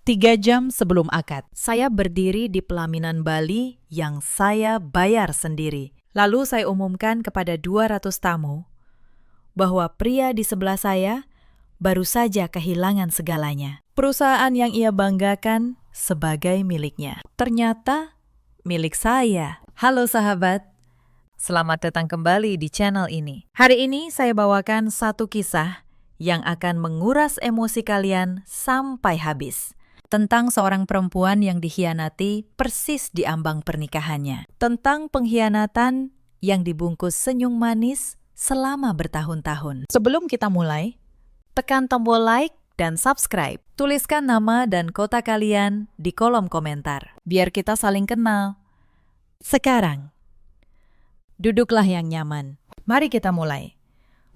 3 jam sebelum akad. Saya berdiri di pelaminan Bali yang saya bayar sendiri. Lalu saya umumkan kepada 200 tamu bahwa pria di sebelah saya baru saja kehilangan segalanya. Perusahaan yang ia banggakan sebagai miliknya ternyata milik saya. Halo sahabat, selamat datang kembali di channel ini. Hari ini saya bawakan satu kisah yang akan menguras emosi kalian sampai habis. Tentang seorang perempuan yang dikhianati persis di ambang pernikahannya. Tentang pengkhianatan yang dibungkus senyum manis selama bertahun-tahun. Sebelum kita mulai, tekan tombol like dan subscribe. Tuliskan nama dan kota kalian di kolom komentar, biar kita saling kenal. Sekarang, duduklah yang nyaman. Mari kita mulai.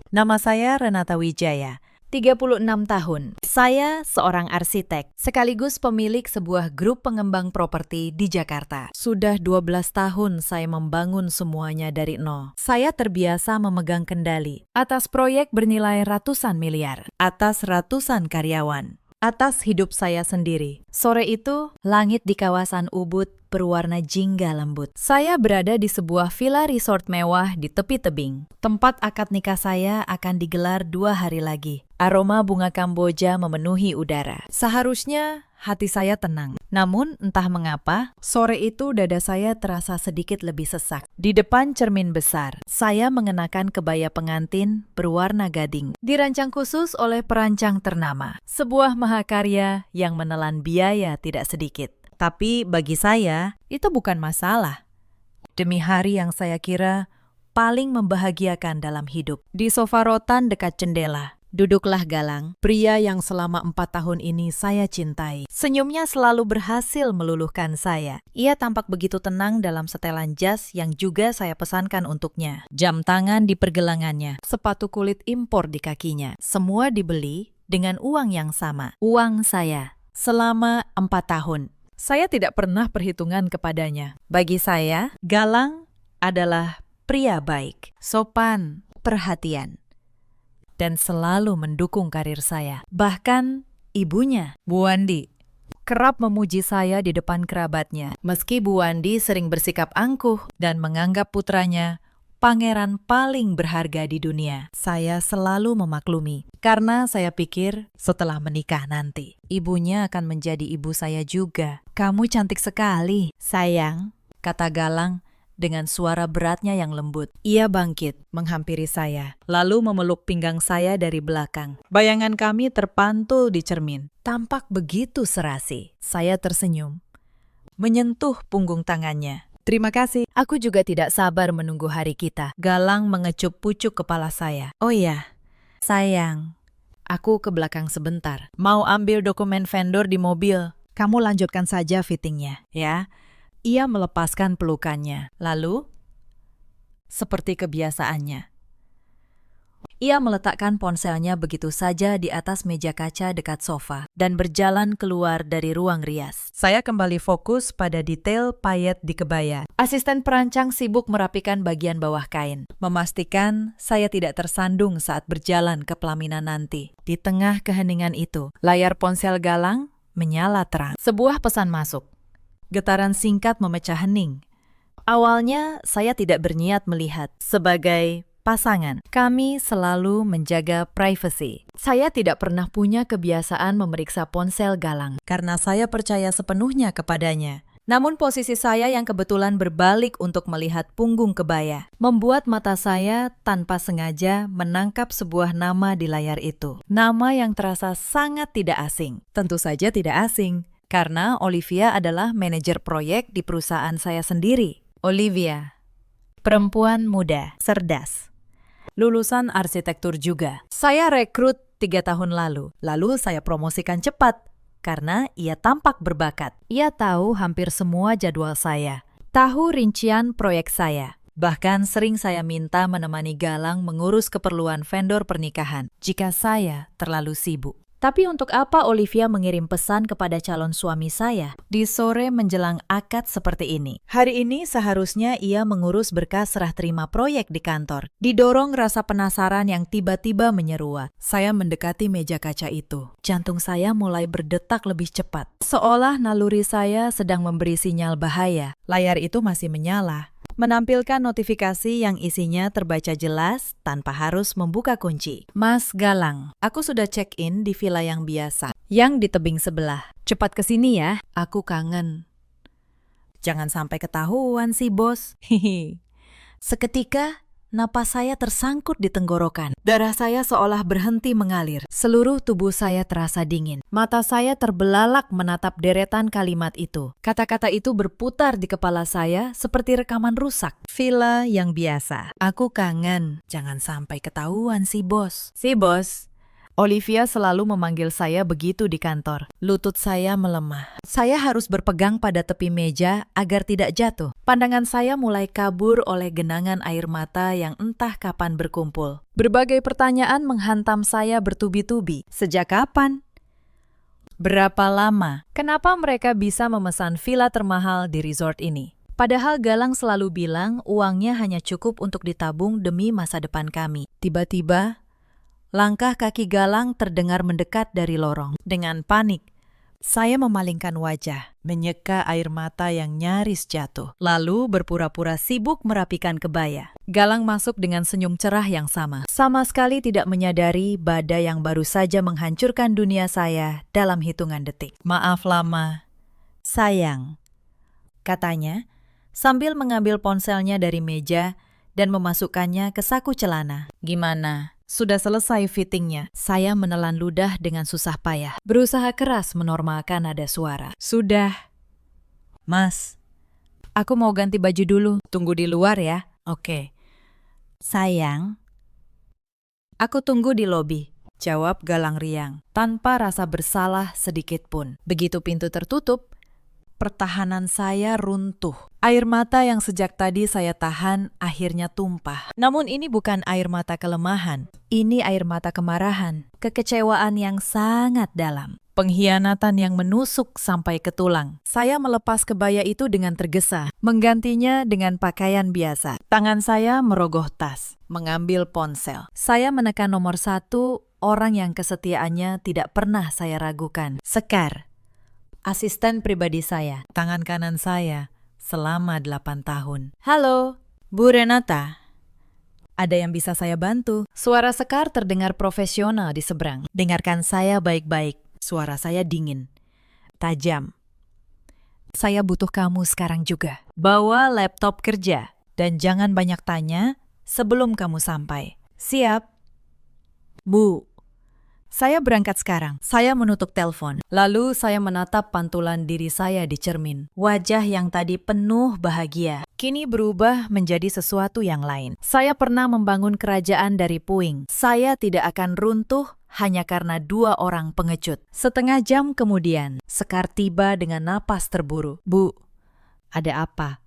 Nama saya Renata Wijaya, 36 tahun. Saya seorang arsitek, sekaligus pemilik sebuah grup pengembang properti di Jakarta. Sudah 12 tahun saya membangun semuanya dari nol. Saya terbiasa memegang kendali atas proyek bernilai ratusan miliar, atas ratusan karyawan, atas hidup saya sendiri. Sore itu, langit di kawasan Ubud berwarna jingga lembut. Saya berada di sebuah villa resort mewah di tepi tebing. Tempat akad nikah saya akan digelar 2 hari lagi. Aroma bunga Kamboja memenuhi udara. Seharusnya hati saya tenang. Namun entah mengapa, sore itu dada saya terasa sedikit lebih sesak. Di depan cermin besar, saya mengenakan kebaya pengantin berwarna gading. Dirancang khusus oleh perancang ternama. Sebuah mahakarya yang menelan biaya tidak sedikit. Tapi bagi saya, itu bukan masalah. Demi hari yang saya kira paling membahagiakan dalam hidup. Di sofa rotan dekat jendela, duduklah Galang, pria yang selama 4 tahun ini saya cintai. Senyumnya selalu berhasil meluluhkan saya. Ia tampak begitu tenang dalam setelan jas yang juga saya pesankan untuknya. Jam tangan di pergelangannya, sepatu kulit impor di kakinya. Semua dibeli dengan uang yang sama. Uang saya selama 4 tahun. Saya tidak pernah perhitungan kepadanya. Bagi saya, Galang adalah pria baik, sopan, perhatian, dan selalu mendukung karir saya. Bahkan ibunya, Bu Wandi, kerap memuji saya di depan kerabatnya. Meski Bu Wandi sering bersikap angkuh dan menganggap putranya pangeran paling berharga di dunia, saya selalu memaklumi. Karena saya pikir setelah menikah nanti, ibunya akan menjadi ibu saya juga. Kamu cantik sekali, sayang, kata Galang dengan suara beratnya yang lembut. Ia bangkit, menghampiri saya, lalu memeluk pinggang saya dari belakang. Bayangan kami terpantul di cermin. Tampak begitu serasi. Saya tersenyum, menyentuh punggung tangannya. Terima kasih. Aku juga tidak sabar menunggu hari kita. Galang mengecup pucuk kepala saya. Oh iya, sayang, aku ke belakang sebentar. Mau ambil dokumen vendor di mobil. Kamu lanjutkan saja fittingnya, ya. Ia melepaskan pelukannya. Lalu, seperti kebiasaannya, ia meletakkan ponselnya begitu saja di atas meja kaca dekat sofa dan berjalan keluar dari ruang rias. Saya kembali fokus pada detail payet di kebaya. Asisten perancang sibuk merapikan bagian bawah kain, memastikan saya tidak tersandung saat berjalan ke pelaminan nanti. Di tengah keheningan itu, layar ponsel Galang menyala terang. Sebuah pesan masuk. Getaran singkat memecah hening. Awalnya saya tidak berniat melihat. Sebagai pasangan, kami selalu menjaga privasi. Saya tidak pernah punya kebiasaan memeriksa ponsel Galang karena saya percaya sepenuhnya kepadanya. Namun posisi saya yang kebetulan berbalik untuk melihat punggung kebaya membuat mata saya tanpa sengaja menangkap sebuah nama di layar itu. Nama yang terasa sangat tidak asing. Tentu saja tidak asing, karena Olivia adalah manajer proyek di perusahaan saya sendiri. Olivia, perempuan muda, cerdas, lulusan arsitektur juga. Saya rekrut 3 tahun lalu saya promosikan cepat karena ia tampak berbakat. Ia tahu hampir semua jadwal saya, tahu rincian proyek saya. Bahkan sering saya minta menemani Galang mengurus keperluan vendor pernikahan jika saya terlalu sibuk. Tapi untuk apa Olivia mengirim pesan kepada calon suami saya di sore menjelang akad seperti ini? Hari ini seharusnya ia mengurus berkas serah terima proyek di kantor. Didorong rasa penasaran yang tiba-tiba menyeruak. Saya mendekati meja kaca itu. Jantung saya mulai berdetak lebih cepat. Seolah naluri saya sedang memberi sinyal bahaya. Layar itu masih menyala, menampilkan notifikasi yang isinya terbaca jelas tanpa harus membuka kunci. Mas Galang, aku sudah check-in di villa yang biasa, yang di tebing sebelah. Cepat kesini ya, aku kangen. Jangan sampai ketahuan sih, bos. Hihi. Seketika, napas saya tersangkut di tenggorokan. Darah saya seolah berhenti mengalir. Seluruh tubuh saya terasa dingin. Mata saya terbelalak menatap deretan kalimat itu. Kata-kata itu berputar di kepala saya seperti rekaman rusak. Villa yang biasa. Aku kangen. Jangan sampai ketahuan si bos. Si bos. Olivia selalu memanggil saya begitu di kantor. Lutut saya melemah. Saya harus berpegang pada tepi meja agar tidak jatuh. Pandangan saya mulai kabur oleh genangan air mata yang entah kapan berkumpul. Berbagai pertanyaan menghantam saya bertubi-tubi. Sejak kapan? Berapa lama? Kenapa mereka bisa memesan villa termahal di resort ini? Padahal Galang selalu bilang uangnya hanya cukup untuk ditabung demi masa depan kami. Tiba-tiba, langkah kaki Galang terdengar mendekat dari lorong. Dengan panik, saya memalingkan wajah, menyeka air mata yang nyaris jatuh. Lalu berpura-pura sibuk merapikan kebaya. Galang masuk dengan senyum cerah yang sama. Sama sekali tidak menyadari badai yang baru saja menghancurkan dunia saya dalam hitungan detik. Maaf lama, sayang, katanya sambil mengambil ponselnya dari meja dan memasukkannya ke saku celana. Gimana? Sudah selesai fittingnya. Saya menelan ludah dengan susah payah. Berusaha keras menormalkan nada suara. Sudah. Mas, aku mau ganti baju dulu. Tunggu di luar ya. Oke. Sayang, aku tunggu di lobi. Jawab Galang riang, tanpa rasa bersalah sedikit pun. Begitu pintu tertutup, pertahanan saya runtuh. Air mata yang sejak tadi saya tahan akhirnya tumpah. Namun ini bukan air mata kelemahan. Ini air mata kemarahan, kekecewaan yang sangat dalam. Pengkhianatan yang menusuk sampai ke tulang. Saya melepas kebaya itu dengan tergesa, menggantinya dengan pakaian biasa. Tangan saya merogoh tas, mengambil ponsel. Saya menekan nomor 1, orang yang kesetiaannya tidak pernah saya ragukan. Sekar, asisten pribadi saya. Tangan kanan saya selama 8 tahun. Halo, Bu Renata. Ada yang bisa saya bantu? Suara Sekar terdengar profesional di seberang. Dengarkan saya baik-baik. Suara saya dingin, tajam. Saya butuh kamu sekarang juga. Bawa laptop kerja dan jangan banyak tanya sebelum kamu sampai. Siap? Bu, saya berangkat sekarang. Saya menutup telepon. Lalu saya menatap pantulan diri saya di cermin. Wajah yang tadi penuh bahagia, kini berubah menjadi sesuatu yang lain. Saya pernah membangun kerajaan dari puing. Saya tidak akan runtuh hanya karena 2 orang pengecut. Setengah jam kemudian, Sekar tiba dengan napas terburu. Bu, ada apa?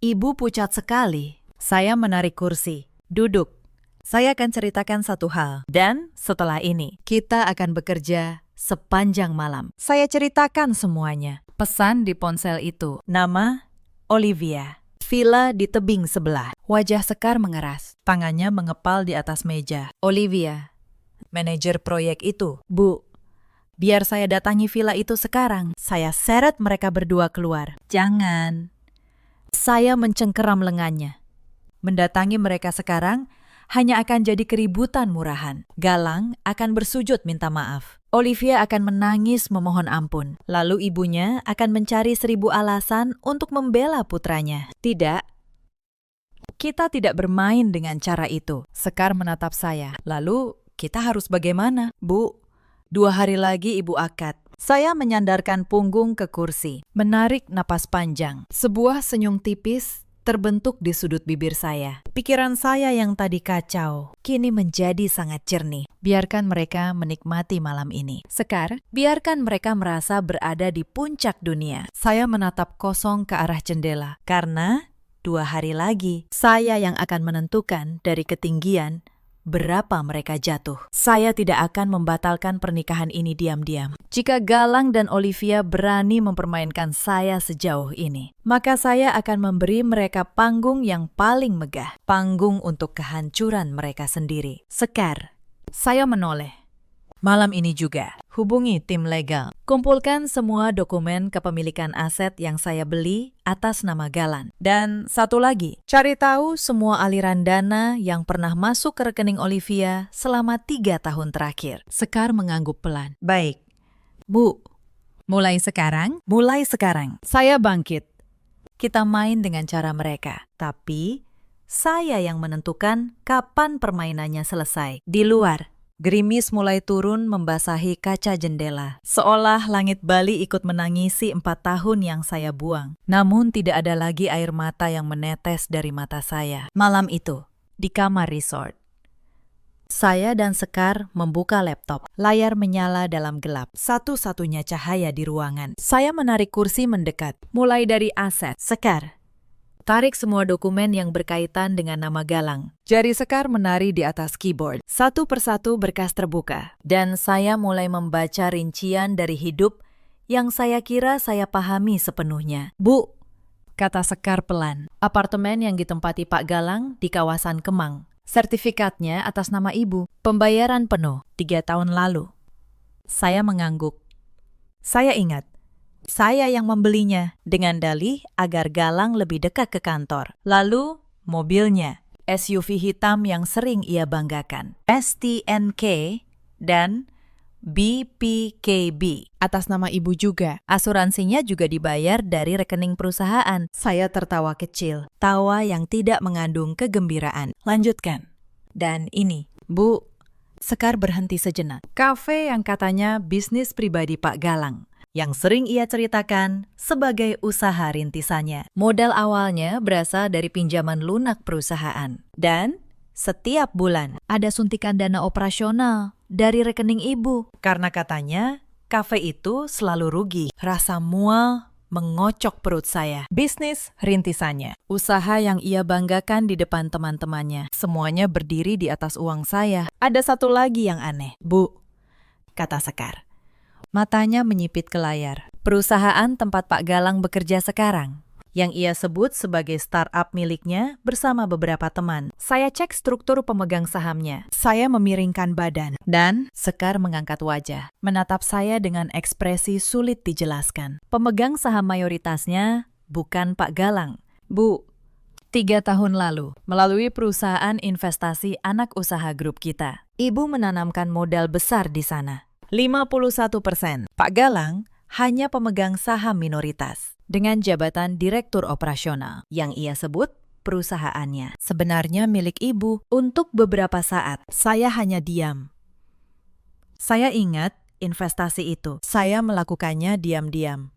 Ibu pucat sekali. Saya menarik kursi. Duduk. Saya akan ceritakan satu hal. Dan setelah ini, kita akan bekerja sepanjang malam. Saya ceritakan semuanya. Pesan di ponsel itu. Nama, Olivia. Villa di tebing sebelah. Wajah Sekar mengeras. Tangannya mengepal di atas meja. Olivia, manajer proyek itu. Bu, biar saya datangi villa itu sekarang. Saya seret mereka berdua keluar. Jangan. Saya mencengkeram lengannya. Mendatangi mereka sekarang hanya akan jadi keributan murahan. Galang akan bersujud minta maaf. Olivia akan menangis memohon ampun. Lalu ibunya akan mencari 1000 alasan untuk membela putranya. Tidak. Kita tidak bermain dengan cara itu. Sekar menatap saya. Lalu kita harus bagaimana? Bu, 2 hari lagi ibu akad. Saya menyandarkan punggung ke kursi. Menarik napas panjang. Sebuah senyum tipis terbentuk di sudut bibir saya. Pikiran saya yang tadi kacau, kini menjadi sangat jernih. Biarkan mereka menikmati malam ini. Sekar, biarkan mereka merasa berada di puncak dunia. Saya menatap kosong ke arah jendela, karena 2 hari lagi, saya yang akan menentukan dari ketinggian berapa mereka jatuh. Saya tidak akan membatalkan pernikahan ini diam-diam. Jika Galang dan Olivia berani mempermainkan saya sejauh ini, maka saya akan memberi mereka panggung yang paling megah. Panggung untuk kehancuran mereka sendiri. Sekar, saya menoleh. Malam ini juga, hubungi tim legal. Kumpulkan semua dokumen kepemilikan aset yang saya beli atas nama Galang. Dan satu lagi, cari tahu semua aliran dana yang pernah masuk ke rekening Olivia selama 3 tahun terakhir. Sekar mengangguk pelan. Baik, Bu. Mulai sekarang, Saya bangkit. Kita main dengan cara mereka. Tapi, saya yang menentukan kapan permainannya selesai. Di luar, gerimis mulai turun membasahi kaca jendela. Seolah langit Bali ikut menangisi 4 tahun yang saya buang. Namun tidak ada lagi air mata yang menetes dari mata saya. Malam itu, di kamar resort, saya dan Sekar membuka laptop. Layar menyala dalam gelap. Satu-satunya cahaya di ruangan. Saya menarik kursi mendekat. Mulai dari aset. Sekar, tarik semua dokumen yang berkaitan dengan nama Galang. Jari Sekar menari di atas keyboard. Satu persatu berkas terbuka. Dan saya mulai membaca rincian dari hidup yang saya kira saya pahami sepenuhnya. Bu, kata Sekar pelan. Apartemen yang ditempati Pak Galang di kawasan Kemang. Sertifikatnya atas nama ibu. Pembayaran penuh 3 tahun lalu. Saya mengangguk. Saya ingat. Saya yang membelinya dengan dalih agar Galang lebih dekat ke kantor. Lalu, mobilnya, SUV hitam yang sering ia banggakan. STNK dan BPKB. atas nama ibu juga. Asuransinya juga dibayar dari rekening perusahaan. Saya tertawa kecil. Tawa yang tidak mengandung kegembiraan. Lanjutkan. Dan ini, Bu. Sekar berhenti sejenak. Kafe yang katanya bisnis pribadi Pak Galang, yang sering ia ceritakan sebagai usaha rintisannya. Modal awalnya berasal dari pinjaman lunak perusahaan. Dan setiap bulan ada suntikan dana operasional dari rekening ibu. Karena katanya kafe itu selalu rugi. Rasa mual mengocok perut saya. Bisnis rintisannya. Usaha yang ia banggakan di depan teman-temannya. Semuanya berdiri di atas uang saya. Ada satu lagi yang aneh. Bu, kata Sekar. Matanya menyipit ke layar. Perusahaan tempat Pak Galang bekerja sekarang, yang ia sebut sebagai startup miliknya bersama beberapa teman. Saya cek struktur pemegang sahamnya. Saya memiringkan badan. Dan Sekar mengangkat wajah, menatap saya dengan ekspresi sulit dijelaskan. Pemegang saham mayoritasnya bukan Pak Galang. Bu, 3 tahun lalu, melalui perusahaan investasi anak usaha grup kita, ibu menanamkan modal besar di sana. 51%. Pak Galang hanya pemegang saham minoritas dengan jabatan direktur operasional yang ia sebut perusahaannya sebenarnya milik ibu. Untuk beberapa saat, saya hanya diam. Saya ingat investasi itu. Saya melakukannya diam-diam.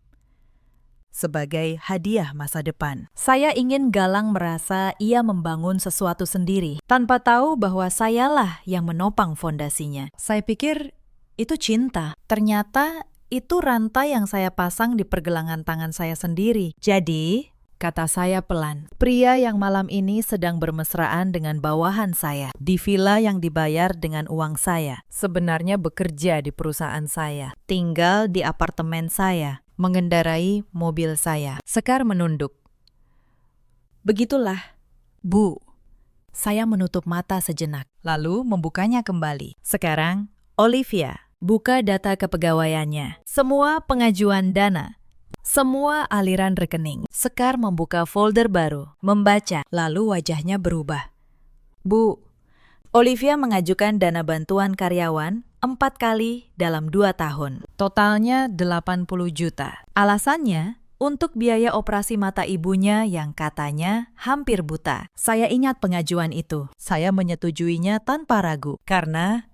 Sebagai hadiah masa depan. Saya ingin Galang merasa ia membangun sesuatu sendiri, tanpa tahu bahwa sayalah yang menopang fondasinya. Saya pikir itu cinta. Ternyata itu rantai yang saya pasang di pergelangan tangan saya sendiri. Jadi, kata saya pelan, pria yang malam ini sedang bermesraan dengan bawahan saya di villa yang dibayar dengan uang saya, sebenarnya bekerja di perusahaan saya, tinggal di apartemen saya, mengendarai mobil saya. Sekar menunduk. Begitulah, Bu. Saya menutup mata sejenak, lalu membukanya kembali. Sekarang, Olivia, buka data kepegawaiannya. Semua pengajuan dana. Semua aliran rekening. Sekar membuka folder baru, membaca, lalu wajahnya berubah. Bu, Olivia mengajukan dana bantuan karyawan 4 kali dalam 2 tahun. Totalnya 80 juta. Alasannya, untuk biaya operasi mata ibunya yang katanya hampir buta. Saya ingat pengajuan itu. Saya menyetujuinya tanpa ragu, karena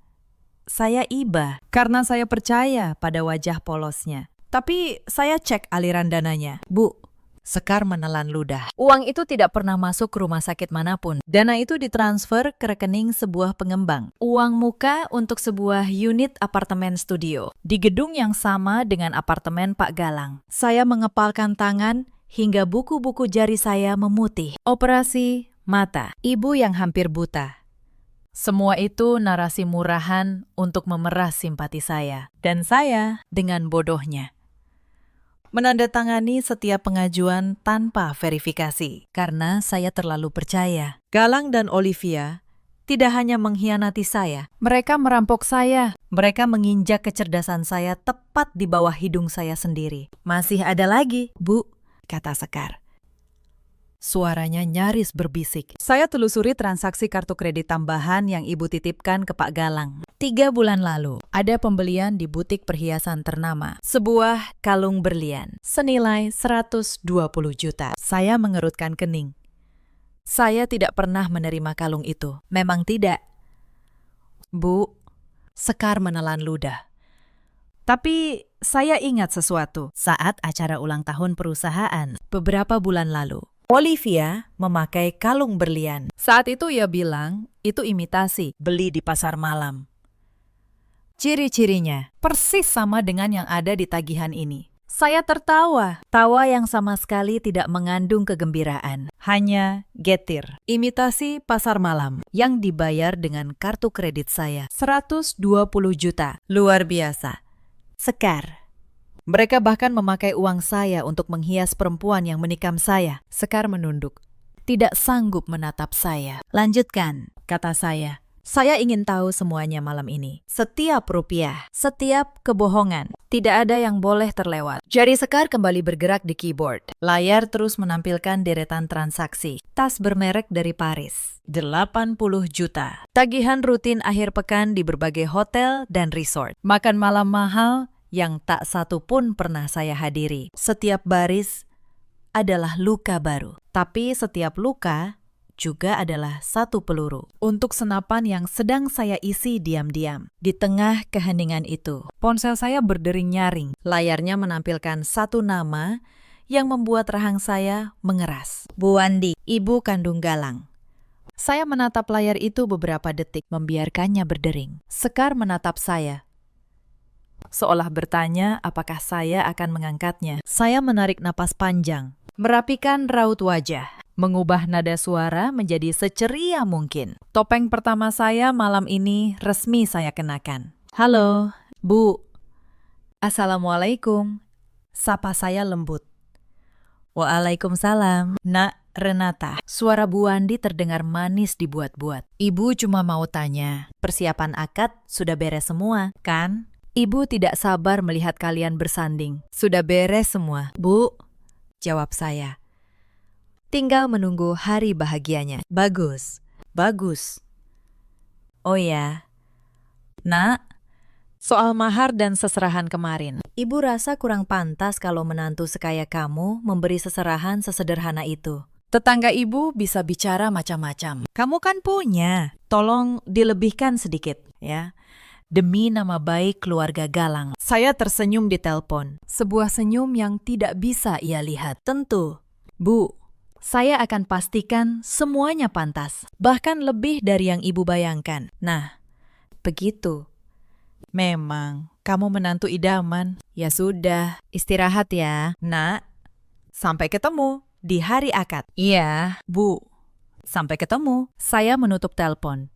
saya iba. Karena saya percaya pada wajah polosnya. Tapi saya cek aliran dananya. Bu, Sekar menelan ludah. Uang itu tidak pernah masuk ke rumah sakit manapun. Dana itu ditransfer ke rekening sebuah pengembang. Uang muka untuk sebuah unit apartemen studio di gedung yang sama dengan apartemen Pak Galang. Saya mengepalkan tangan hingga buku-buku jari saya memutih. Operasi mata. Ibu yang hampir buta. Semua itu narasi murahan untuk memeras simpati saya. Dan saya, dengan bodohnya, menandatangani setiap pengajuan tanpa verifikasi. Karena saya terlalu percaya. Galang dan Olivia tidak hanya mengkhianati saya. Mereka merampok saya. Mereka menginjak kecerdasan saya tepat di bawah hidung saya sendiri. Masih ada lagi, Bu, kata Sekar. Suaranya nyaris berbisik. Saya telusuri transaksi kartu kredit tambahan yang Ibu titipkan ke Pak Galang. 3 bulan lalu, ada pembelian di butik perhiasan ternama. Sebuah kalung berlian, senilai 120 juta. Saya mengerutkan kening. Saya tidak pernah menerima kalung itu. Memang tidak. Bu, Sekar menelan ludah. Tapi saya ingat sesuatu saat acara ulang tahun perusahaan beberapa bulan lalu. Olivia memakai kalung berlian. Saat itu ia bilang, itu imitasi, beli di pasar malam. Ciri-cirinya persis sama dengan yang ada di tagihan ini. Saya tertawa, tawa yang sama sekali tidak mengandung kegembiraan. Hanya getir. Imitasi pasar malam yang dibayar dengan kartu kredit saya. 120 juta. Luar biasa. Sekar. Mereka bahkan memakai uang saya untuk menghias perempuan yang menikam saya. Sekar menunduk. Tidak sanggup menatap saya. Lanjutkan, kata saya. Saya ingin tahu semuanya malam ini. Setiap rupiah, setiap kebohongan. Tidak ada yang boleh terlewat. Jari Sekar kembali bergerak di keyboard. Layar terus menampilkan deretan transaksi. Tas bermerek dari Paris. 80 juta. Tagihan rutin akhir pekan di berbagai hotel dan resort. Makan malam mahal yang tak satu pun pernah saya hadiri. Setiap baris adalah luka baru. Tapi setiap luka juga adalah satu peluru untuk senapan yang sedang saya isi diam-diam. Di tengah keheningan itu, ponsel saya berdering nyaring. Layarnya menampilkan satu nama yang membuat rahang saya mengeras. Bu Wandi, ibu kandung Galang. Saya menatap layar itu beberapa detik, membiarkannya berdering. Sekar menatap saya, seolah bertanya apakah saya akan mengangkatnya. Saya menarik napas panjang, merapikan raut wajah, mengubah nada suara menjadi seceria mungkin. Topeng pertama saya malam ini resmi saya kenakan. Halo, Bu. Assalamualaikum. Sapa saya lembut. Waalaikumsalam, Nak Renata. Suara Bu Wandi terdengar manis dibuat-buat. Ibu cuma mau tanya, persiapan akad sudah beres semua, kan? Ibu tidak sabar melihat kalian bersanding. Sudah beres semua, Bu, jawab saya. Tinggal menunggu hari bahagianya. Bagus, bagus. Oh ya, Nak, soal mahar dan seserahan kemarin. Ibu rasa kurang pantas kalau menantu sekaya kamu memberi seserahan sesederhana itu. Tetangga ibu bisa bicara macam-macam. Kamu kan punya. Tolong dilebihkan sedikit, ya. Demi nama baik keluarga Galang. Saya tersenyum di telepon. Sebuah senyum yang tidak bisa ia lihat. Tentu, Bu, saya akan pastikan semuanya pantas. Bahkan lebih dari yang ibu bayangkan. Nah, begitu. Memang, kamu menantu idaman. Ya sudah, istirahat ya, Nak. Sampai ketemu di hari akad. Iya, Bu. Sampai ketemu. Saya menutup telepon.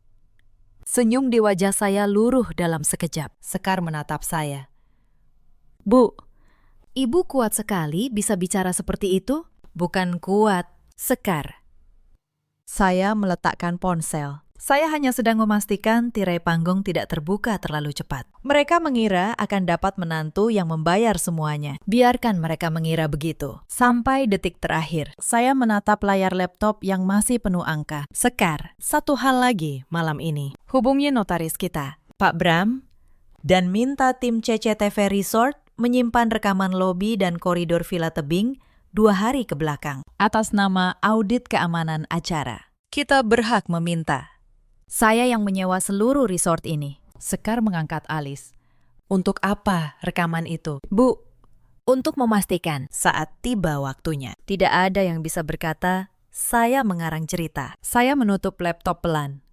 Senyum di wajah saya luruh dalam sekejap. Sekar menatap saya. Bu, ibu kuat sekali bisa bicara seperti itu? Bukan kuat, Sekar. Saya meletakkan ponsel. Saya hanya sedang memastikan tirai panggung tidak terbuka terlalu cepat. Mereka mengira akan dapat menantu yang membayar semuanya. Biarkan mereka mengira begitu. Sampai detik terakhir, saya menatap layar laptop yang masih penuh angka. Sekar, satu hal lagi malam ini. Hubungi notaris kita, Pak Bram, dan minta tim CCTV Resort menyimpan rekaman lobi dan koridor Villa Tebing 2 hari ke belakang atas nama audit keamanan acara. Kita berhak meminta. Saya yang menyewa seluruh resort ini. Sekar mengangkat alis. Untuk apa rekaman itu? Bu, untuk memastikan saat tiba waktunya. Tidak ada yang bisa berkata, saya mengarang cerita. Saya menutup laptop pelan.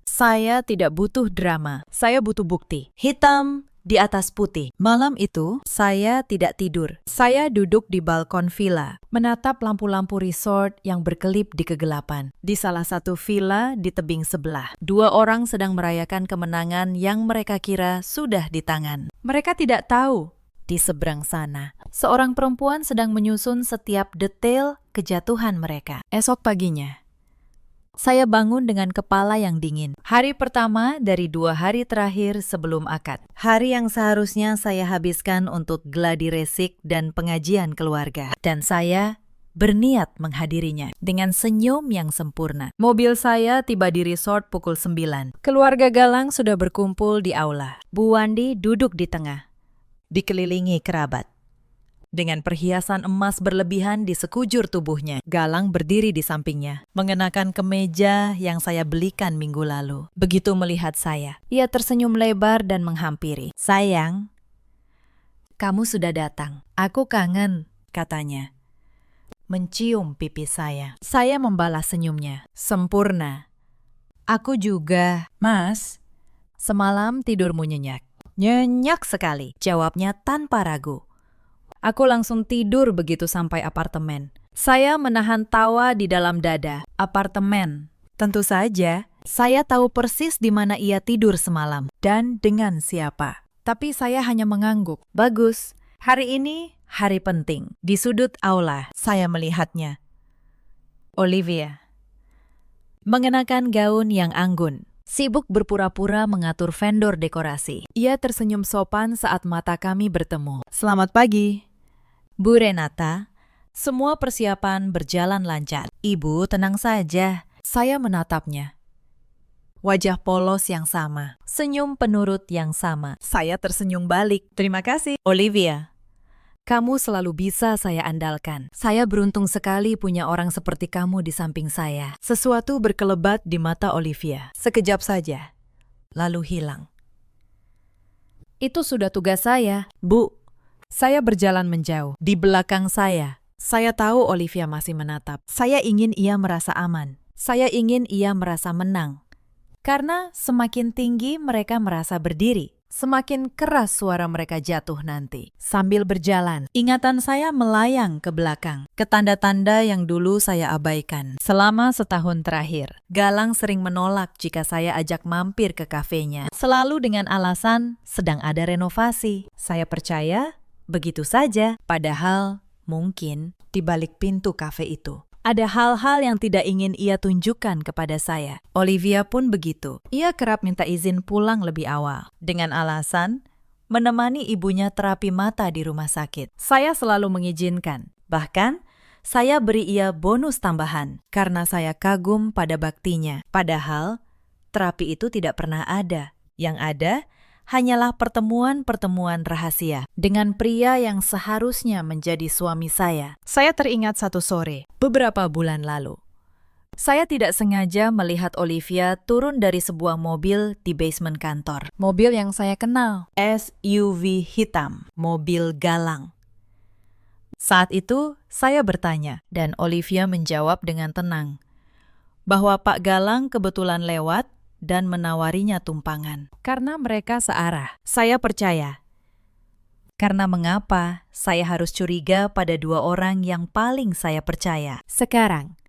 Saya tidak butuh drama. Saya butuh bukti. Hitam di atas putih. Malam itu, saya tidak tidur. Saya duduk di balkon villa, menatap lampu-lampu resort yang berkelip di kegelapan. Di salah satu villa di tebing sebelah, 2 orang sedang merayakan kemenangan yang mereka kira sudah di tangan. Mereka tidak tahu, di seberang sana, seorang perempuan sedang menyusun setiap detail kejatuhan mereka. Esok paginya, saya bangun dengan kepala yang dingin. Hari pertama dari 2 hari terakhir sebelum akad. Hari yang seharusnya saya habiskan untuk gladi resik dan pengajian keluarga. Dan saya berniat menghadirinya dengan senyum yang sempurna. Mobil saya tiba di resort pukul 9. Keluarga Galang sudah berkumpul di aula. Bu Wandi duduk di tengah, dikelilingi kerabat. Dengan perhiasan emas berlebihan di sekujur tubuhnya, Galang berdiri di sampingnya, mengenakan kemeja yang saya belikan minggu lalu. Begitu melihat saya, ia tersenyum lebar dan menghampiri. "Sayang, kamu sudah datang. Aku kangen," katanya. Mencium pipi saya. Saya membalas senyumnya. Sempurna. "Aku juga." "Mas, semalam tidurmu nyenyak." "Nyenyak sekali," jawabnya tanpa ragu. Aku langsung tidur begitu sampai apartemen. Saya menahan tawa di dalam dada. Apartemen. Tentu saja, saya tahu persis di mana ia tidur semalam dan dengan siapa. Tapi saya hanya mengangguk. Bagus. Hari ini hari penting. Di sudut aula, saya melihatnya. Olivia. Mengenakan gaun yang anggun. Sibuk berpura-pura mengatur vendor dekorasi. Ia tersenyum sopan saat mata kami bertemu. "Selamat pagi, Bu Renata." Semua persiapan berjalan lancar. "Ibu, tenang saja." Saya menatapnya. Wajah polos yang sama, senyum penurut yang sama. Saya tersenyum balik. "Terima kasih, Olivia. Kamu selalu bisa saya andalkan. Saya beruntung sekali punya orang seperti kamu di samping saya." Sesuatu berkelebat di mata Olivia. Sekejap saja, lalu hilang. "Itu sudah tugas saya, Bu." Saya berjalan menjauh. Di belakang saya tahu Olivia masih menatap. Saya ingin ia merasa aman. Saya ingin ia merasa menang. Karena semakin tinggi mereka merasa berdiri, semakin keras suara mereka jatuh nanti. Sambil berjalan, ingatan saya melayang ke belakang, ke tanda-tanda yang dulu saya abaikan. Selama setahun terakhir, Galang sering menolak jika saya ajak mampir ke kafenya, selalu dengan alasan sedang ada renovasi. Saya percaya begitu saja, padahal mungkin di balik pintu kafe itu ada hal-hal yang tidak ingin ia tunjukkan kepada saya. Olivia pun begitu. Ia kerap minta izin pulang lebih awal dengan alasan menemani ibunya terapi mata di rumah sakit. Saya selalu mengizinkan. Bahkan, saya beri ia bonus tambahan karena saya kagum pada baktinya. Padahal, terapi itu tidak pernah ada. Yang ada hanyalah pertemuan-pertemuan rahasia dengan pria yang seharusnya menjadi suami saya. Saya teringat satu sore, beberapa bulan lalu. Saya tidak sengaja melihat Olivia turun dari sebuah mobil di basement kantor. Mobil yang saya kenal, SUV hitam, mobil Galang. Saat itu, saya bertanya, dan Olivia menjawab dengan tenang, bahwa Pak Galang kebetulan lewat dan menawarinya tumpangan. Karena mereka searah, saya percaya. Karena mengapa saya harus curiga pada 2 orang yang paling saya percaya? Sekarang,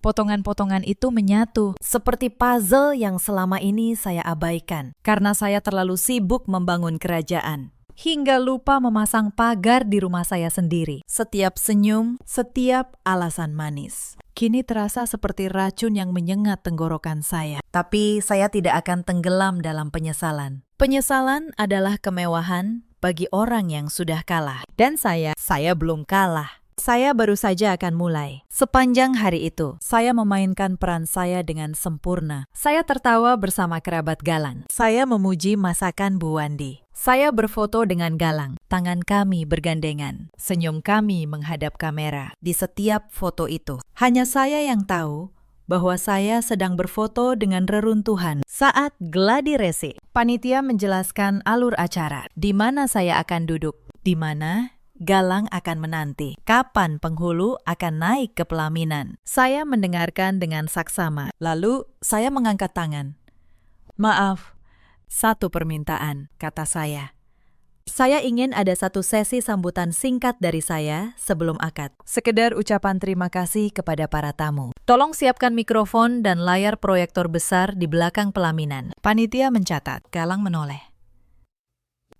potongan-potongan itu menyatu, seperti puzzle yang selama ini saya abaikan. Karena saya terlalu sibuk membangun kerajaan, hingga lupa memasang pagar di rumah saya sendiri. Setiap senyum, setiap alasan manis, kini terasa seperti racun yang menyengat tenggorokan saya. Tapi saya tidak akan tenggelam dalam penyesalan. Penyesalan adalah kemewahan bagi orang yang sudah kalah. Dan saya belum kalah. Saya baru saja akan mulai. Sepanjang hari itu, saya memainkan peran saya dengan sempurna. Saya tertawa bersama kerabat Galang. Saya memuji masakan Bu Wandi. Saya berfoto dengan Galang. Tangan kami bergandengan. Senyum kami menghadap kamera. Di setiap foto itu, hanya saya yang tahu bahwa saya sedang berfoto dengan reruntuhan saat gladi resik. Panitia menjelaskan alur acara, di mana saya akan duduk, di mana Galang akan menanti, kapan penghulu akan naik ke pelaminan. Saya mendengarkan dengan saksama, lalu saya mengangkat tangan. "Maaf, satu permintaan," kata saya. Saya ingin ada satu sesi sambutan singkat dari saya sebelum akad. Sekedar ucapan terima kasih kepada para tamu. Tolong siapkan mikrofon dan layar proyektor besar di belakang pelaminan. Panitia mencatat. Galang menoleh.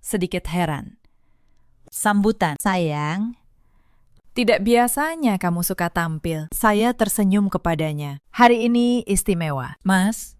Sedikit heran. Sambutan. Sayang, Tidak biasanya kamu suka tampil. Saya tersenyum kepadanya. Hari ini istimewa. Mas,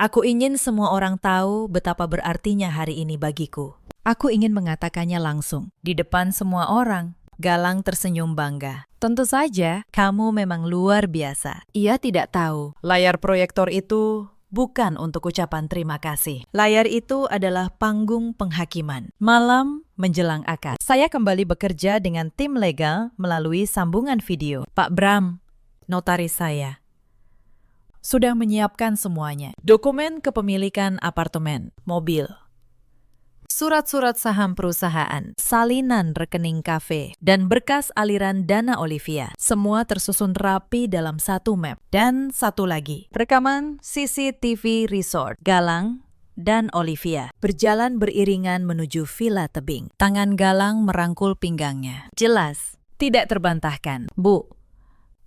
aku ingin semua orang tahu betapa berartinya hari ini bagiku. Aku ingin mengatakannya langsung, di depan semua orang. Galang tersenyum bangga. Tentu saja, kamu memang luar biasa. Ia tidak tahu, layar proyektor itu bukan untuk ucapan terima kasih. Layar itu adalah panggung penghakiman. Malam menjelang akad, saya kembali bekerja dengan tim legal melalui sambungan video. Pak Bram, notaris saya, sudah menyiapkan semuanya. Dokumen kepemilikan apartemen, mobil, surat-surat saham perusahaan, salinan rekening kafe, dan berkas aliran dana Olivia. Semua tersusun rapi dalam satu map. Dan satu lagi, rekaman CCTV resort. Galang dan Olivia berjalan beriringan menuju villa tebing. Tangan Galang merangkul pinggangnya. Jelas, tidak terbantahkan. Bu,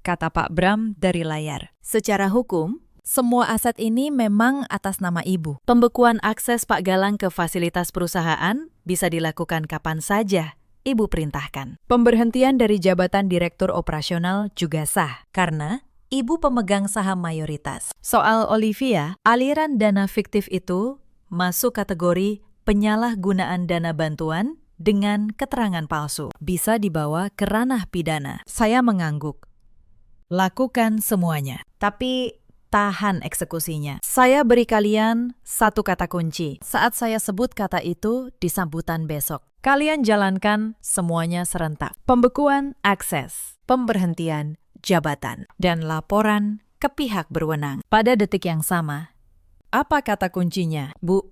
kata Pak Bram dari layar. Secara hukum, semua aset ini memang atas nama ibu. Pembekuan akses Pak Galang ke fasilitas perusahaan bisa dilakukan kapan saja ibu perintahkan. Pemberhentian dari jabatan direktur operasional juga sah, karena ibu pemegang saham mayoritas. Soal Olivia, aliran dana fiktif itu masuk kategori penyalahgunaan dana bantuan dengan keterangan palsu. Bisa dibawa ke ranah pidana. Saya mengangguk. Lakukan semuanya. Tapi tahan eksekusinya. Saya beri kalian satu kata kunci. Saat saya sebut kata itu di sambutan besok, kalian jalankan semuanya serentak. Pembekuan akses, pemberhentian jabatan, dan laporan ke pihak berwenang. Pada detik yang sama, apa kata kuncinya, Bu?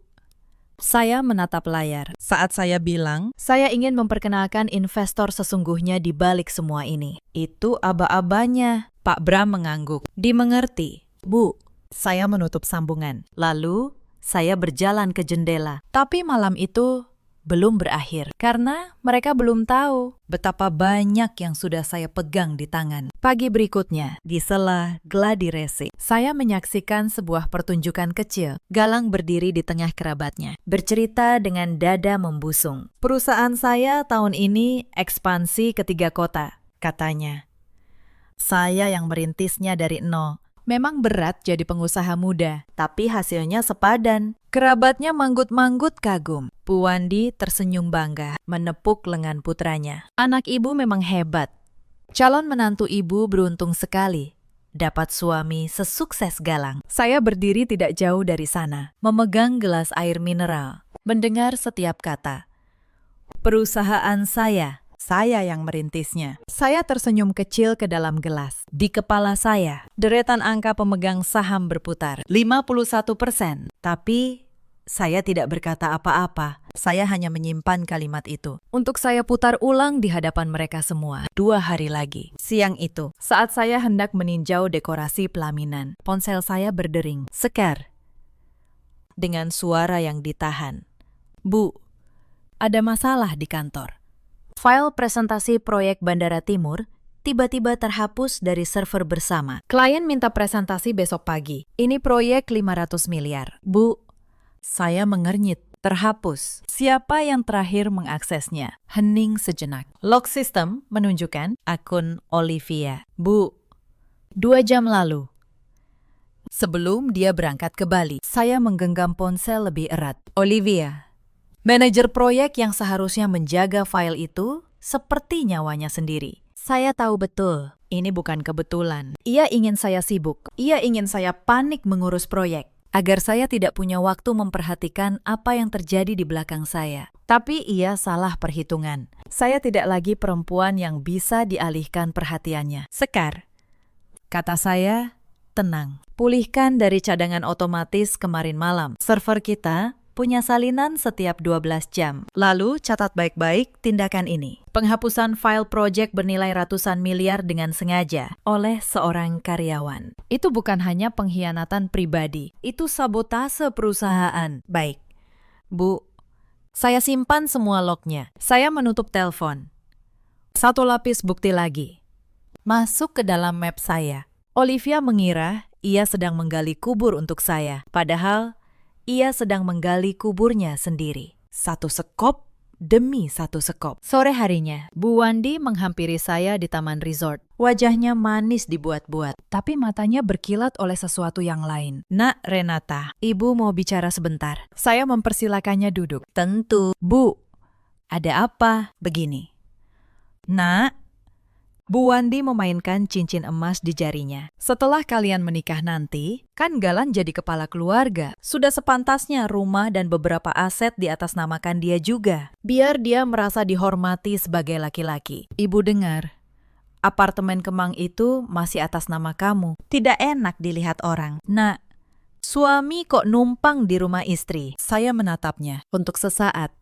Saya menatap layar. Saat saya bilang, saya ingin memperkenalkan investor sesungguhnya di balik semua ini. Itu aba-abanya. Pak Bram mengangguk. Dimengerti. Bu, saya menutup sambungan. Lalu, saya berjalan ke jendela. Tapi malam itu belum berakhir. Karena mereka belum tahu betapa banyak yang sudah saya pegang di tangan. Pagi berikutnya, di sela gladi racing, saya menyaksikan sebuah pertunjukan kecil. Galang berdiri di tengah kerabatnya, bercerita dengan dada membusung. Perusahaan saya tahun ini ekspansi ke 3 kota, katanya. Saya yang merintisnya dari nol. Memang berat jadi pengusaha muda, tapi hasilnya sepadan. Kerabatnya manggut-manggut kagum. Bu Wandi tersenyum bangga, menepuk lengan putranya. Anak ibu memang hebat. Calon menantu ibu beruntung sekali dapat suami sesukses Galang. Saya berdiri tidak jauh dari sana, memegang gelas air mineral, mendengar setiap kata. Perusahaan saya yang merintisnya. Saya tersenyum kecil ke dalam gelas. Di kepala saya, deretan angka pemegang saham berputar. 51%. Tapi saya tidak berkata apa-apa. Saya hanya menyimpan kalimat itu. Untuk saya putar ulang di hadapan mereka semua. 2 hari lagi. Siang itu, saat saya hendak meninjau dekorasi pelaminan, ponsel saya berdering. Sekar. Dengan suara yang ditahan. Bu, ada masalah di kantor. File presentasi proyek Bandara Timur tiba-tiba terhapus dari server bersama. Klien minta presentasi besok pagi. Ini proyek 500 miliar. Bu, saya mengernyit. Terhapus. Siapa yang terakhir mengaksesnya? Hening sejenak. Log system menunjukkan akun Olivia. Bu, 2 jam lalu. Sebelum dia berangkat ke Bali, saya menggenggam ponsel lebih erat. Olivia. Manajer proyek yang seharusnya menjaga file itu seperti nyawanya sendiri. Saya tahu betul, ini bukan kebetulan. Ia ingin saya sibuk. Ia ingin saya panik mengurus proyek, agar saya tidak punya waktu memperhatikan apa yang terjadi di belakang saya. Tapi ia salah perhitungan. Saya tidak lagi perempuan yang bisa dialihkan perhatiannya. Sekar, kata saya, tenang. Pulihkan dari cadangan otomatis kemarin malam. Server kita punya salinan setiap 12 jam. Lalu catat baik-baik tindakan ini. Penghapusan file proyek bernilai ratusan miliar dengan sengaja oleh seorang karyawan. Itu bukan hanya pengkhianatan pribadi, itu sabotase perusahaan. Baik, Bu, Saya simpan semua lognya. Saya menutup telepon. Satu lapis bukti lagi. Masuk ke dalam map saya. Olivia mengira ia sedang menggali kubur untuk saya. Padahal ia sedang menggali kuburnya sendiri. Satu sekop demi satu sekop. Sore harinya, Bu Wandi menghampiri saya di taman resort. Wajahnya manis dibuat-buat, tapi matanya berkilat oleh sesuatu yang lain. Nak Renata, ibu mau bicara sebentar. Saya mempersilakannya duduk. Tentu. Bu, ada apa? Begini. Nak, Bu Wandi memainkan cincin emas di jarinya. Setelah kalian menikah nanti, kan Galan jadi kepala keluarga. Sudah sepantasnya rumah dan beberapa aset diatasnamakan dia juga. Biar dia merasa dihormati sebagai laki-laki. Ibu dengar, apartemen Kemang itu masih atas nama kamu. Tidak enak dilihat orang. Nak, suami kok numpang di rumah istri? Saya menatapnya untuk sesaat.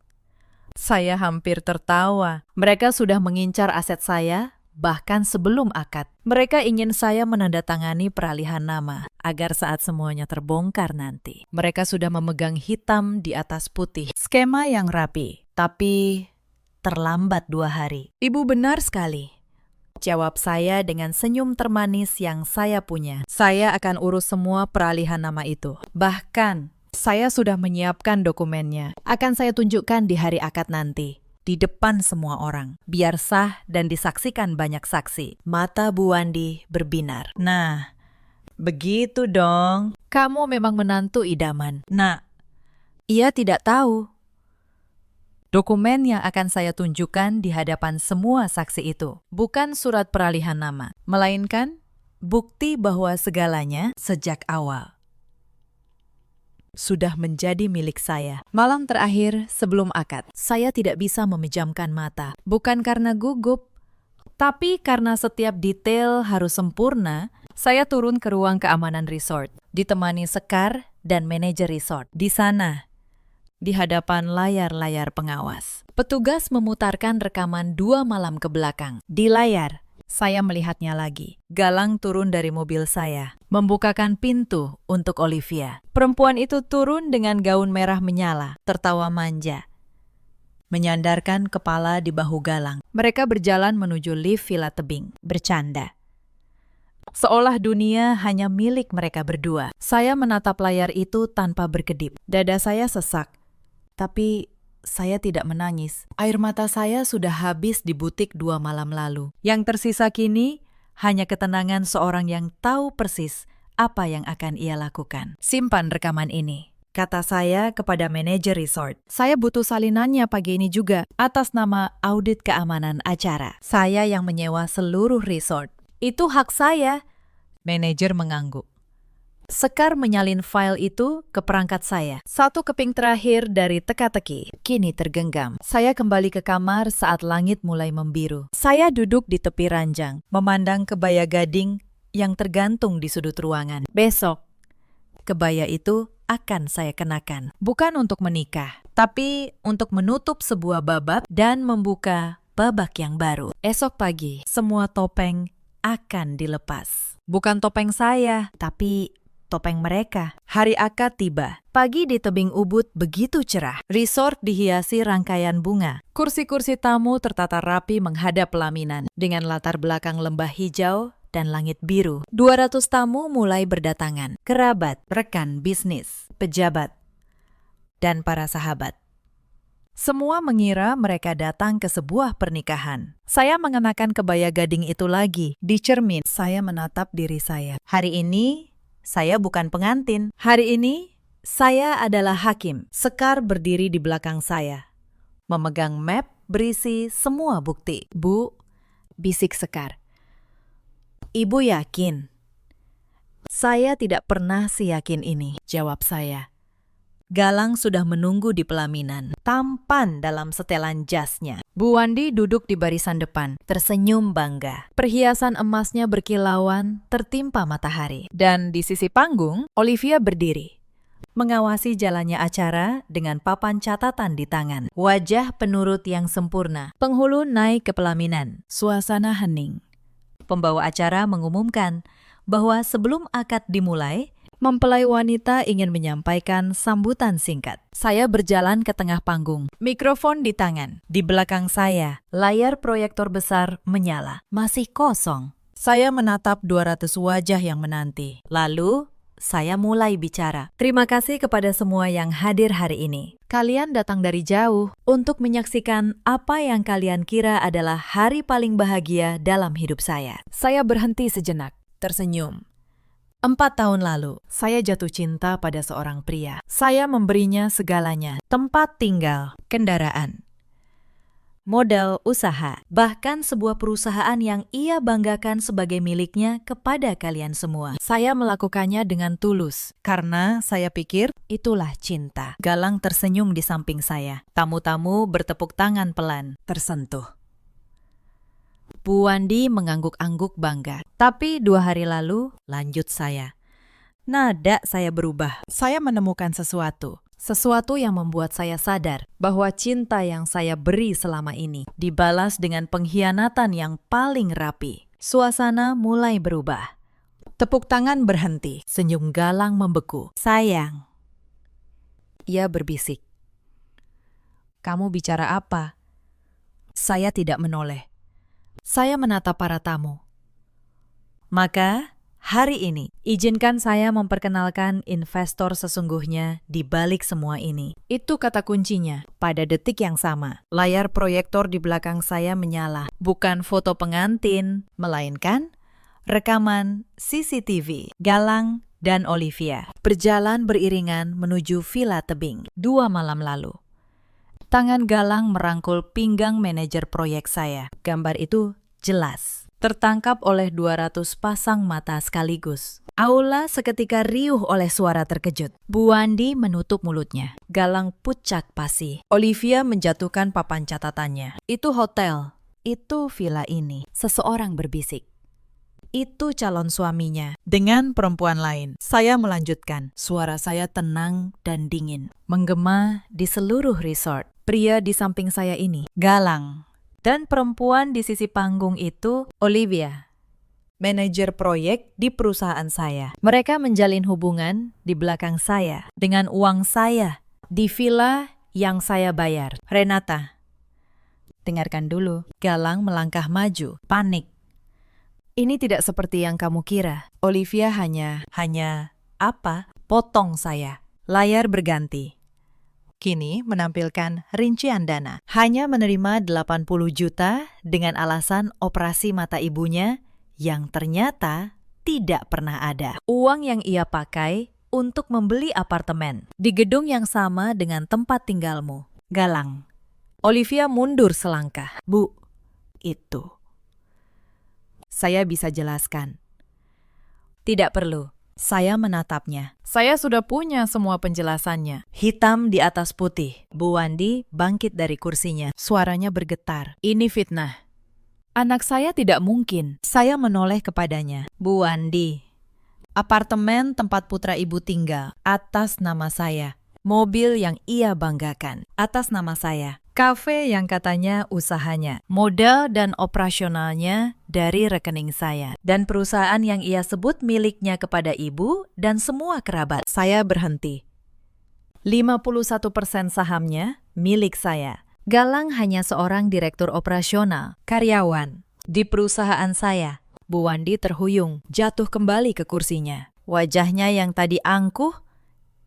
Saya hampir tertawa. Mereka sudah mengincar aset saya, bahkan sebelum akad. Mereka ingin saya menandatangani peralihan nama, agar saat semuanya terbongkar nanti, mereka sudah memegang hitam di atas putih. Skema yang rapi, tapi terlambat 2 hari. Ibu benar sekali, jawab saya dengan senyum termanis yang saya punya. Saya akan urus semua peralihan nama itu. Bahkan, saya sudah menyiapkan dokumennya. Akan saya tunjukkan di hari akad nanti. Di depan semua orang, biar sah dan disaksikan banyak saksi. Mata Bu Wandi berbinar. Nah, begitu dong. Kamu memang menantu idaman. Nah, ia tidak tahu. Dokumen yang akan saya tunjukkan di hadapan semua saksi itu bukan surat peralihan nama, melainkan bukti bahwa segalanya sejak awal sudah menjadi milik saya. Malam terakhir sebelum akad, saya tidak bisa memejamkan mata. Bukan karena gugup, tapi karena setiap detail harus sempurna. Saya turun ke ruang keamanan resort, ditemani Sekar dan manajer resort. Di sana, di hadapan layar-layar pengawas, petugas memutarkan rekaman 2 malam ke belakang. Di layar, saya melihatnya lagi. Galang turun dari mobil saya, membukakan pintu untuk Olivia. Perempuan itu turun dengan gaun merah menyala, tertawa manja, menyandarkan kepala di bahu Galang. Mereka berjalan menuju lift villa tebing, bercanda. Seolah dunia hanya milik mereka berdua. Saya menatap layar itu tanpa berkedip. Dada saya sesak, tapi saya tidak menangis. Air mata saya sudah habis di butik 2 malam lalu. Yang tersisa kini hanya ketenangan seorang yang tahu persis apa yang akan ia lakukan. Simpan rekaman ini, kata saya kepada manajer resort. Saya butuh salinannya pagi ini juga, atas nama audit keamanan acara. Saya yang menyewa seluruh resort. Itu hak saya. Manajer mengangguk. Sekar menyalin file itu ke perangkat saya. 1 keping terakhir dari teka-teki kini tergenggam. Saya kembali ke kamar saat langit mulai membiru. Saya duduk di tepi ranjang, memandang kebaya gading yang tergantung di sudut ruangan. Besok, kebaya itu akan saya kenakan. Bukan untuk menikah, tapi untuk menutup sebuah babak dan membuka babak yang baru. Esok pagi, semua topeng akan dilepas. Bukan topeng saya, tapi topeng mereka. Hari akad tiba. Pagi di tebing Ubud begitu cerah. Resort dihiasi rangkaian bunga. Kursi-kursi tamu tertata rapi menghadap pelaminan dengan latar belakang lembah hijau dan langit biru. 200 tamu mulai berdatangan. Kerabat, rekan bisnis, pejabat, dan para sahabat. Semua mengira mereka datang ke sebuah pernikahan. Saya mengenakan kebaya gading itu lagi. Di cermin, saya menatap diri saya. Hari ini, saya bukan pengantin. Hari ini, saya adalah hakim. Sekar berdiri di belakang saya, memegang map berisi semua bukti. Bu, bisik Sekar. Ibu yakin? Saya tidak pernah seyakin ini, jawab saya. Galang sudah menunggu di pelaminan, tampan dalam setelan jasnya. Bu Wandi duduk di barisan depan, tersenyum bangga. Perhiasan emasnya berkilauan, tertimpa matahari. Dan di sisi panggung, Olivia berdiri, mengawasi jalannya acara dengan papan catatan di tangan. Wajah penurut yang sempurna. Penghulu naik ke pelaminan. Suasana hening. Pembawa acara mengumumkan bahwa sebelum akad dimulai, Mempelai wanita ingin menyampaikan sambutan singkat. Saya berjalan ke tengah panggung, mikrofon di tangan. Di belakang saya, layar proyektor besar menyala. Masih kosong. Saya menatap 200 wajah yang menanti. Lalu, saya mulai bicara. Terima kasih kepada semua yang hadir hari ini. Kalian datang dari jauh untuk menyaksikan apa yang kalian kira adalah hari paling bahagia dalam hidup saya. Saya berhenti sejenak, tersenyum. 4 tahun lalu, saya jatuh cinta pada seorang pria. Saya memberinya segalanya, tempat tinggal, kendaraan, modal usaha, bahkan sebuah perusahaan yang ia banggakan sebagai miliknya kepada kalian semua. Saya melakukannya dengan tulus, karena saya pikir itulah cinta. Galang tersenyum di samping saya. Tamu-tamu bertepuk tangan pelan, tersentuh. Bu Wandi mengangguk-angguk bangga. Tapi 2 hari lalu, lanjut saya. Nada saya berubah. Saya menemukan sesuatu. Sesuatu yang membuat saya sadar bahwa cinta yang saya beri selama ini dibalas dengan pengkhianatan yang paling rapi. Suasana mulai berubah. Tepuk tangan berhenti. Senyum Galang membeku. Sayang. Ia berbisik. Kamu bicara apa? Saya tidak menoleh. Saya menatap para tamu. Maka, hari ini, izinkan saya memperkenalkan investor sesungguhnya di balik semua ini. Itu kata kuncinya. Pada detik yang sama, layar proyektor di belakang saya menyala. Bukan foto pengantin, melainkan rekaman CCTV. Galang dan Olivia berjalan beriringan menuju villa tebing 2 malam lalu. Tangan Galang merangkul pinggang manajer proyek saya. Gambar itu jelas, tertangkap oleh 200 pasang mata sekaligus. Aula seketika riuh oleh suara terkejut. Bu Wandi menutup mulutnya. Galang pucat pasi. Olivia menjatuhkan papan catatannya. Itu hotel. Itu villa ini. Seseorang berbisik. Itu calon suaminya. Dengan perempuan lain. Saya melanjutkan. Suara saya tenang dan dingin. Menggema di seluruh resort. Pria di samping saya ini, Galang. Dan perempuan di sisi panggung itu, Olivia. Manajer proyek di perusahaan saya. Mereka menjalin hubungan di belakang saya. Dengan uang saya. Di villa yang saya bayar. Renata. Dengarkan dulu. Galang melangkah maju. Panik. Ini tidak seperti yang kamu kira. Olivia hanya apa? Potong saya. Layar berganti. Kini menampilkan rincian dana. Hanya menerima 80 juta dengan alasan operasi mata ibunya yang ternyata tidak pernah ada. Uang yang ia pakai untuk membeli apartemen di gedung yang sama dengan tempat tinggalmu. Galang. Olivia mundur selangkah. Bu, itu. Saya bisa jelaskan. Tidak perlu. Saya menatapnya. Saya sudah punya semua penjelasannya. Hitam di atas putih. Bu Wandi bangkit dari kursinya. Suaranya bergetar. Ini fitnah. Anak saya tidak mungkin. Saya menoleh kepadanya. Bu Wandi. Apartemen tempat putra ibu tinggal. Atas nama saya. Mobil yang ia banggakan. Atas nama saya. Kafe yang katanya usahanya, modal dan operasionalnya dari rekening saya, dan perusahaan yang ia sebut miliknya kepada ibu dan semua kerabat. Saya berhenti. 51% sahamnya milik saya. Galang hanya seorang direktur operasional, karyawan, di perusahaan saya. Bu Wandi terhuyung, jatuh kembali ke kursinya. Wajahnya yang tadi angkuh,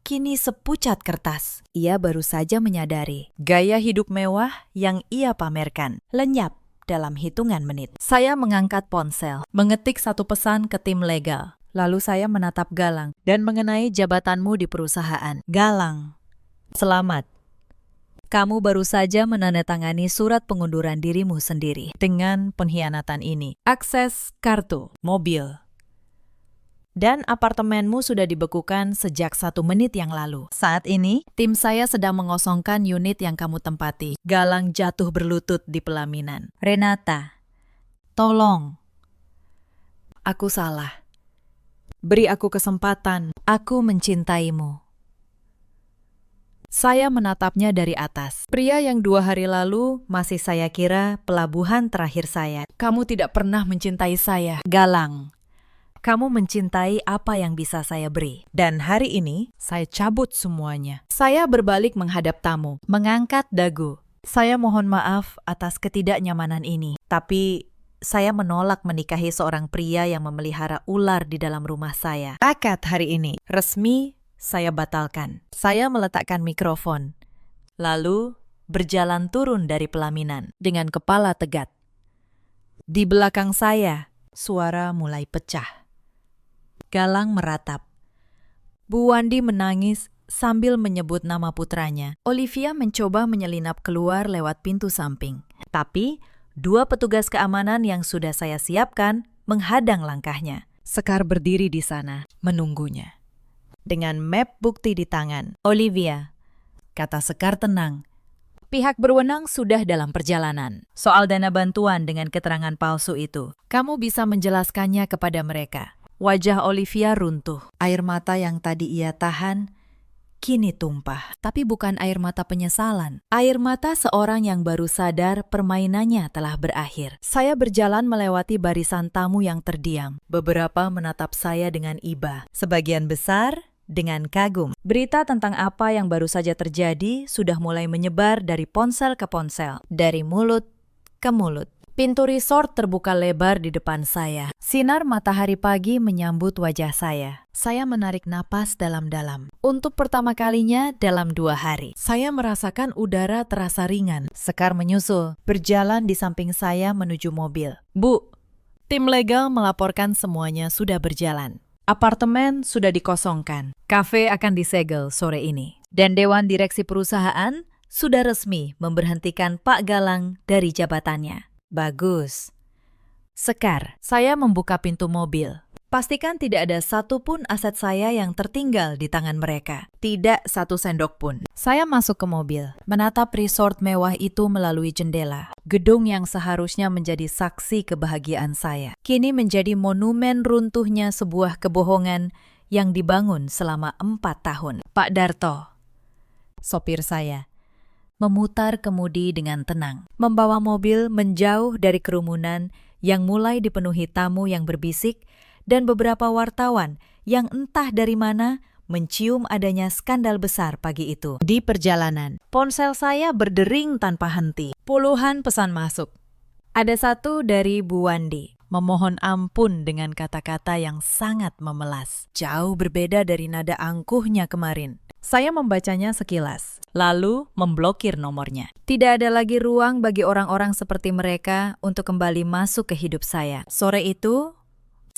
kini sepucat kertas. Ia baru saja menyadari gaya hidup mewah yang ia pamerkan lenyap dalam hitungan menit. Saya mengangkat ponsel, mengetik satu pesan ke tim legal. Lalu saya menatap Galang dan mengenai jabatanmu di perusahaan. Galang, selamat. Kamu baru saja menandatangani surat pengunduran dirimu sendiri dengan pengkhianatan ini. Akses kartu, mobil, dan apartemenmu sudah dibekukan sejak 1 menit yang lalu. Saat ini, tim saya sedang mengosongkan unit yang kamu tempati. Galang jatuh berlutut di pelaminan. Renata, tolong. Aku salah. Beri aku kesempatan. Aku mencintaimu. Saya menatapnya dari atas. Pria yang 2 hari lalu masih saya kira pelabuhan terakhir saya. Kamu tidak pernah mencintai saya. Galang. Kamu mencintai apa yang bisa saya beri. Dan hari ini, saya cabut semuanya. Saya berbalik menghadap tamu, mengangkat dagu. Saya mohon maaf atas ketidaknyamanan ini, tapi saya menolak menikahi seorang pria yang memelihara ular di dalam rumah saya. Akad hari ini. Resmi, saya batalkan. Saya meletakkan mikrofon, lalu berjalan turun dari pelaminan dengan kepala tegak. Di belakang saya, suara mulai pecah. Galang meratap. Bu Wandi menangis sambil menyebut nama putranya. Olivia mencoba menyelinap keluar lewat pintu samping. Tapi, 2 petugas keamanan yang sudah saya siapkan menghadang langkahnya. Sekar berdiri di sana, menunggunya. Dengan map bukti di tangan. Olivia, kata Sekar tenang. Pihak berwenang sudah dalam perjalanan. Soal dana bantuan dengan keterangan palsu itu, kamu bisa menjelaskannya kepada mereka. Wajah Olivia runtuh. Air mata yang tadi ia tahan, kini tumpah. Tapi bukan air mata penyesalan. Air mata seorang yang baru sadar permainannya telah berakhir. Saya berjalan melewati barisan tamu yang terdiam. Beberapa menatap saya dengan iba. Sebagian besar dengan kagum. Berita tentang apa yang baru saja terjadi sudah mulai menyebar dari ponsel ke ponsel. Dari mulut ke mulut. Pintu resort terbuka lebar di depan saya. Sinar matahari pagi menyambut wajah saya. Saya menarik napas dalam-dalam. Untuk pertama kalinya dalam 2 hari. Saya merasakan udara terasa ringan. Sekar menyusul, berjalan di samping saya menuju mobil. Bu, tim legal melaporkan semuanya sudah berjalan. Apartemen sudah dikosongkan. Kafe akan disegel sore ini. Dan Dewan Direksi Perusahaan sudah resmi memberhentikan Pak Galang dari jabatannya. Bagus. Sekar, saya membuka pintu mobil. Pastikan tidak ada satupun aset saya yang tertinggal di tangan mereka. Tidak satu sendok pun. Saya masuk ke mobil, menatap resort mewah itu melalui jendela. Gedung yang seharusnya menjadi saksi kebahagiaan saya, kini menjadi monumen runtuhnya sebuah kebohongan yang dibangun selama 4 tahun. Pak Darto, sopir saya, memutar kemudi dengan tenang, membawa mobil menjauh dari kerumunan yang mulai dipenuhi tamu yang berbisik dan beberapa wartawan yang entah dari mana mencium adanya skandal besar pagi itu. Di perjalanan, ponsel saya berdering tanpa henti. Puluhan pesan masuk. Ada satu dari Bu Wandi, memohon ampun dengan kata-kata yang sangat memelas. Jauh berbeda dari nada angkuhnya kemarin. Saya membacanya sekilas, lalu memblokir nomornya. Tidak ada lagi ruang bagi orang-orang seperti mereka untuk kembali masuk ke hidup saya. Sore itu,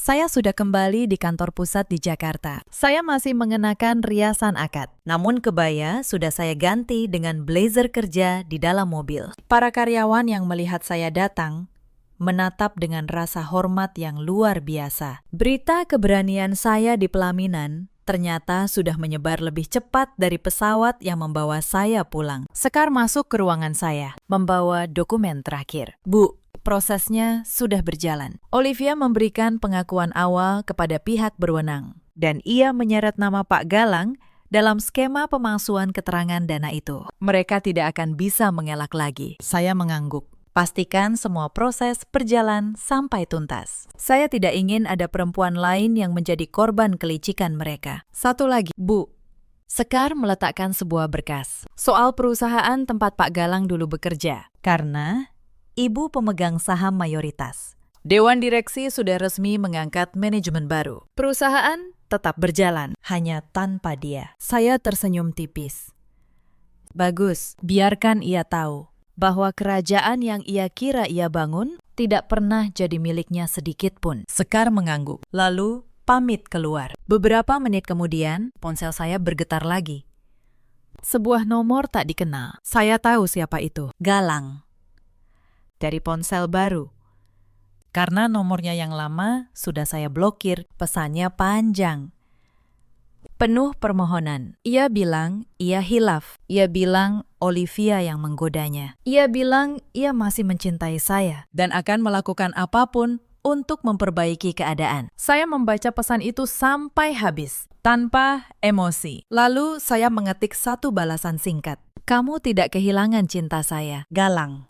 saya sudah kembali di kantor pusat di Jakarta. Saya masih mengenakan riasan akad. Namun kebaya sudah saya ganti dengan blazer kerja di dalam mobil. Para karyawan yang melihat saya datang, menatap dengan rasa hormat yang luar biasa. Berita keberanian saya di pelaminan ternyata sudah menyebar lebih cepat dari pesawat yang membawa saya pulang. Sekar masuk ke ruangan saya, membawa dokumen terakhir. Bu, prosesnya sudah berjalan. Olivia memberikan pengakuan awal kepada pihak berwenang, dan ia menyeret nama Pak Galang dalam skema pemalsuan keterangan dana itu. Mereka tidak akan bisa mengelak lagi. Saya mengangguk. Pastikan semua proses berjalan sampai tuntas. Saya tidak ingin ada perempuan lain yang menjadi korban kelicikan mereka. Satu lagi, Bu. Sekar meletakkan sebuah berkas. Soal perusahaan tempat Pak Galang dulu bekerja. Karena ibu pemegang saham mayoritas. Dewan Direksi sudah resmi mengangkat manajemen baru. Perusahaan tetap berjalan, hanya tanpa dia. Saya tersenyum tipis. Bagus, biarkan ia tahu bahwa kerajaan yang ia kira ia bangun tidak pernah jadi miliknya sedikit pun. Sekar mengangguk, lalu pamit keluar. Beberapa menit kemudian, ponsel saya bergetar lagi. Sebuah nomor tak dikenal. Saya tahu siapa itu. Galang. Dari ponsel baru. Karena nomornya yang lama sudah saya blokir, pesannya panjang. Penuh permohonan. Ia bilang ia hilaf. Ia bilang Olivia yang menggodanya. Ia bilang ia masih mencintai saya dan akan melakukan apapun untuk memperbaiki keadaan. Saya membaca pesan itu sampai habis, tanpa emosi. Lalu saya mengetik satu balasan singkat. Kamu tidak kehilangan cinta saya, Galang.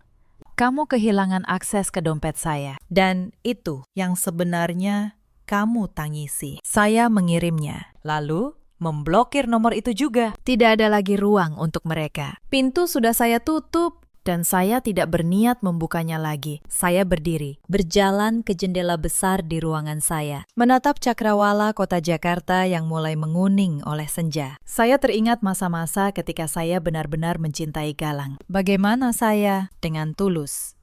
Kamu kehilangan akses ke dompet saya. Dan itu yang sebenarnya kamu tangisi. Saya mengirimnya, lalu memblokir nomor itu juga. Tidak ada lagi ruang untuk mereka. Pintu sudah saya tutup dan saya tidak berniat membukanya lagi. Saya berdiri, berjalan ke jendela besar di ruangan saya, menatap cakrawala kota Jakarta yang mulai menguning oleh senja. Saya teringat masa-masa ketika saya benar-benar mencintai Galang. Bagaimana saya dengan tulus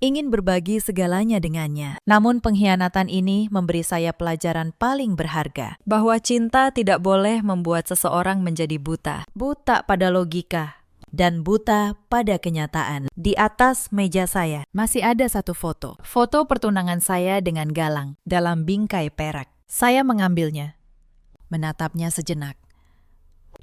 ingin berbagi segalanya dengannya. Namun pengkhianatan ini memberi saya pelajaran paling berharga, bahwa cinta tidak boleh membuat seseorang menjadi buta. Buta pada logika dan buta pada kenyataan. Di atas meja saya masih ada satu foto. Foto pertunangan saya dengan Galang dalam bingkai perak. Saya mengambilnya, menatapnya sejenak.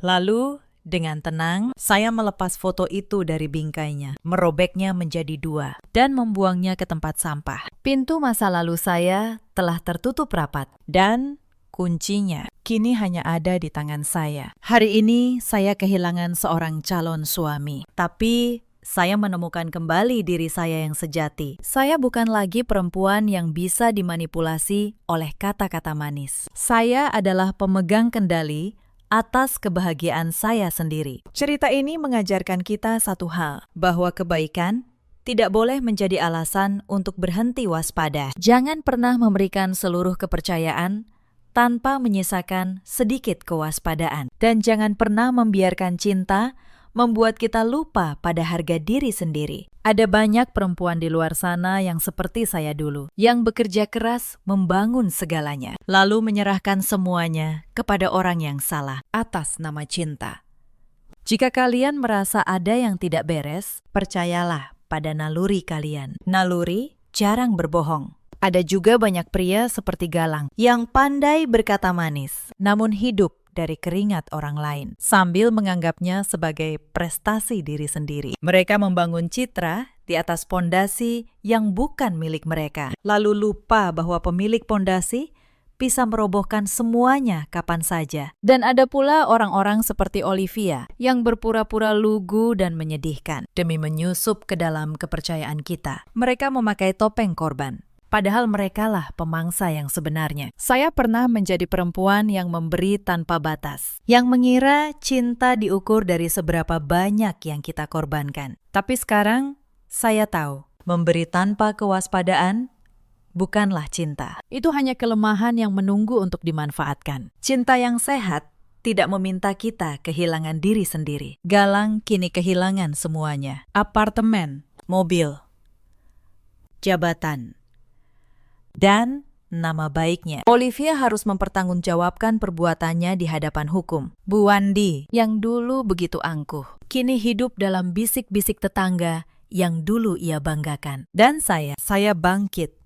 Lalu dengan tenang, saya melepas foto itu dari bingkainya, merobeknya menjadi dua, dan membuangnya ke tempat sampah. Pintu masa lalu saya telah tertutup rapat, dan kuncinya kini hanya ada di tangan saya. Hari ini saya kehilangan seorang calon suami, tapi saya menemukan kembali diri saya yang sejati. Saya bukan lagi perempuan yang bisa dimanipulasi oleh kata-kata manis. Saya adalah pemegang kendali atas kebahagiaan saya sendiri. Cerita ini mengajarkan kita satu hal, bahwa kebaikan tidak boleh menjadi alasan untuk berhenti waspada. Jangan pernah memberikan seluruh kepercayaan tanpa menyisakan sedikit kewaspadaan. Dan jangan pernah membiarkan cinta membuat kita lupa pada harga diri sendiri. Ada banyak perempuan di luar sana yang seperti saya dulu, yang bekerja keras membangun segalanya, lalu menyerahkan semuanya kepada orang yang salah atas nama cinta. Jika kalian merasa ada yang tidak beres, percayalah pada naluri kalian. Naluri jarang berbohong. Ada juga banyak pria seperti Galang yang pandai berkata manis, namun hidup dari keringat orang lain, sambil menganggapnya sebagai prestasi diri sendiri. Mereka membangun citra di atas pondasi yang bukan milik mereka, lalu lupa bahwa pemilik pondasi bisa merobohkan semuanya kapan saja. Dan ada pula orang-orang seperti Olivia yang berpura-pura lugu dan menyedihkan demi menyusup ke dalam kepercayaan kita. Mereka memakai topeng korban, padahal merekalah pemangsa yang sebenarnya. Saya pernah menjadi perempuan yang memberi tanpa batas, yang mengira cinta diukur dari seberapa banyak yang kita korbankan. Tapi sekarang, saya tahu, memberi tanpa kewaspadaan bukanlah cinta. Itu hanya kelemahan yang menunggu untuk dimanfaatkan. Cinta yang sehat tidak meminta kita kehilangan diri sendiri. Galang kini kehilangan semuanya. Apartemen, mobil, jabatan, dan nama baiknya. Olivia harus mempertanggungjawabkan perbuatannya di hadapan hukum. Bu Wandi, yang dulu begitu angkuh, kini hidup dalam bisik-bisik tetangga yang dulu ia banggakan. Dan saya bangkit.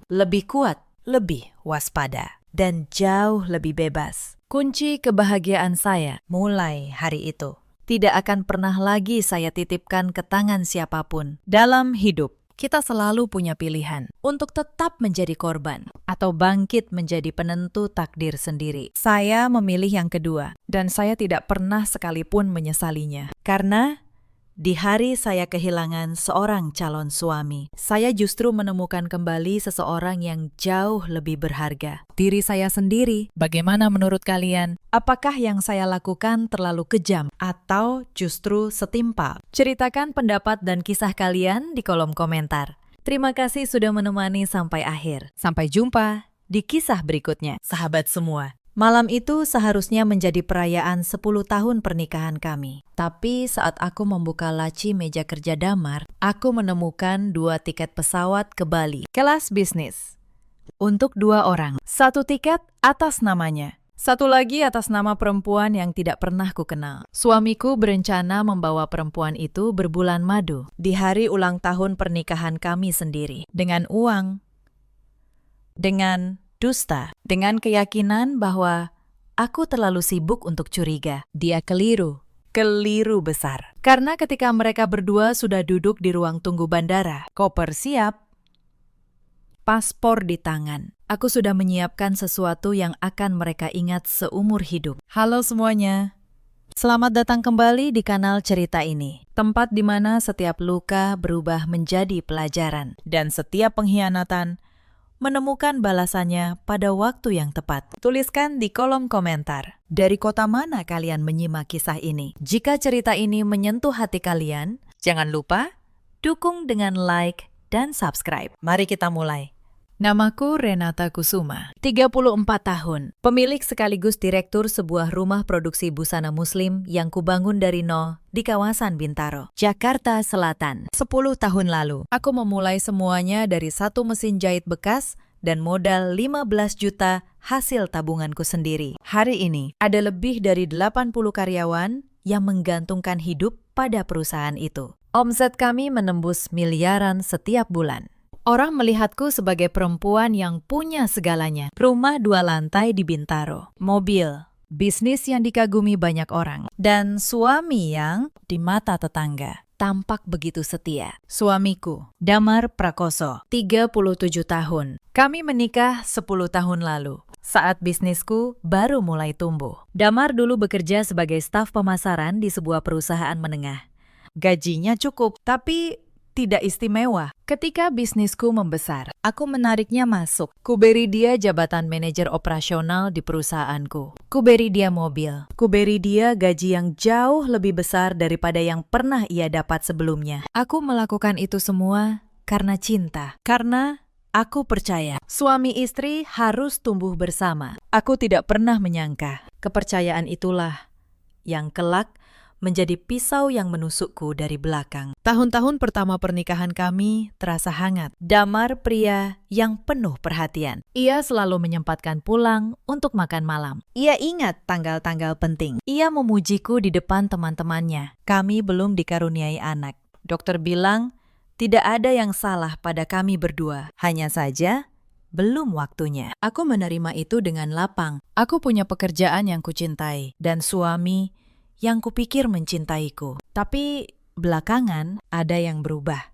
Lebih kuat, lebih waspada, dan jauh lebih bebas. Kunci kebahagiaan saya mulai hari itu tidak akan pernah lagi saya titipkan ke tangan siapapun. Dalam hidup, kita selalu punya pilihan untuk tetap menjadi korban atau bangkit menjadi penentu takdir sendiri. Saya memilih yang kedua, dan saya tidak pernah sekalipun menyesalinya. Karena di hari saya kehilangan seorang calon suami, saya justru menemukan kembali seseorang yang jauh lebih berharga. Diri saya sendiri. Bagaimana menurut kalian? Apakah yang saya lakukan terlalu kejam atau justru setimpal? Ceritakan pendapat dan kisah kalian di kolom komentar. Terima kasih sudah menemani sampai akhir. Sampai jumpa di kisah berikutnya, sahabat semua. Malam itu seharusnya menjadi perayaan 10 tahun pernikahan kami. Tapi saat aku membuka laci meja kerja Damar, aku menemukan 2 tiket pesawat ke Bali, kelas bisnis. Untuk 2 orang. 1 tiket atas namanya. 1 lagi atas nama perempuan yang tidak pernah kukenal. Suamiku berencana membawa perempuan itu berbulan madu di hari ulang tahun pernikahan kami sendiri. Dengan uang, dengan dusta, dengan keyakinan bahwa aku terlalu sibuk untuk curiga. Dia keliru besar. Karena ketika mereka berdua sudah duduk di ruang tunggu bandara, koper siap, paspor di tangan, aku sudah menyiapkan sesuatu yang akan mereka ingat seumur hidup. Halo semuanya. Selamat datang kembali di kanal cerita ini, tempat di mana setiap luka berubah menjadi pelajaran dan setiap pengkhianatan menemukan balasannya pada waktu yang tepat. Tuliskan di kolom komentar. Dari kota mana kalian menyimak kisah ini? Jika cerita ini menyentuh hati kalian, jangan lupa dukung dengan like dan subscribe. Mari kita mulai. Namaku Renata Kusuma, 34 tahun, pemilik sekaligus direktur sebuah rumah produksi busana muslim yang kubangun dari nol di kawasan Bintaro, Jakarta Selatan. 10 tahun lalu, aku memulai semuanya dari satu mesin jahit bekas dan modal 15 juta hasil tabunganku sendiri. Hari ini, ada lebih dari 80 karyawan yang menggantungkan hidup pada perusahaan itu. Omset kami menembus miliaran setiap bulan. Orang melihatku sebagai perempuan yang punya segalanya. Rumah 2 lantai di Bintaro, mobil, bisnis yang dikagumi banyak orang, dan suami yang di mata tetangga tampak begitu setia. Suamiku, Damar Prakoso, 37 tahun. Kami menikah 10 tahun lalu, saat bisnisku baru mulai tumbuh. Damar dulu bekerja sebagai staf pemasaran di sebuah perusahaan menengah. Gajinya cukup, tapi tidak istimewa. Ketika bisnisku membesar, aku menariknya masuk. Kuberi dia jabatan manajer operasional di perusahaanku. Kuberi dia mobil. Kuberi dia gaji yang jauh lebih besar daripada yang pernah ia dapat sebelumnya. Aku melakukan itu semua karena cinta. Karena aku percaya suami istri harus tumbuh bersama. Aku tidak pernah menyangka kepercayaan itulah yang kelak menjadi pisau yang menusukku dari belakang. Tahun-tahun pertama pernikahan kami terasa hangat. Damar pria yang penuh perhatian. Ia selalu menyempatkan pulang untuk makan malam. Ia ingat tanggal-tanggal penting. Ia memujiku di depan teman-temannya. Kami belum dikaruniai anak. Dokter bilang, tidak ada yang salah pada kami berdua. Hanya saja, belum waktunya. Aku menerima itu dengan lapang. Aku punya pekerjaan yang kucintai dan suami yang kupikir mencintaiku. Tapi belakangan ada yang berubah.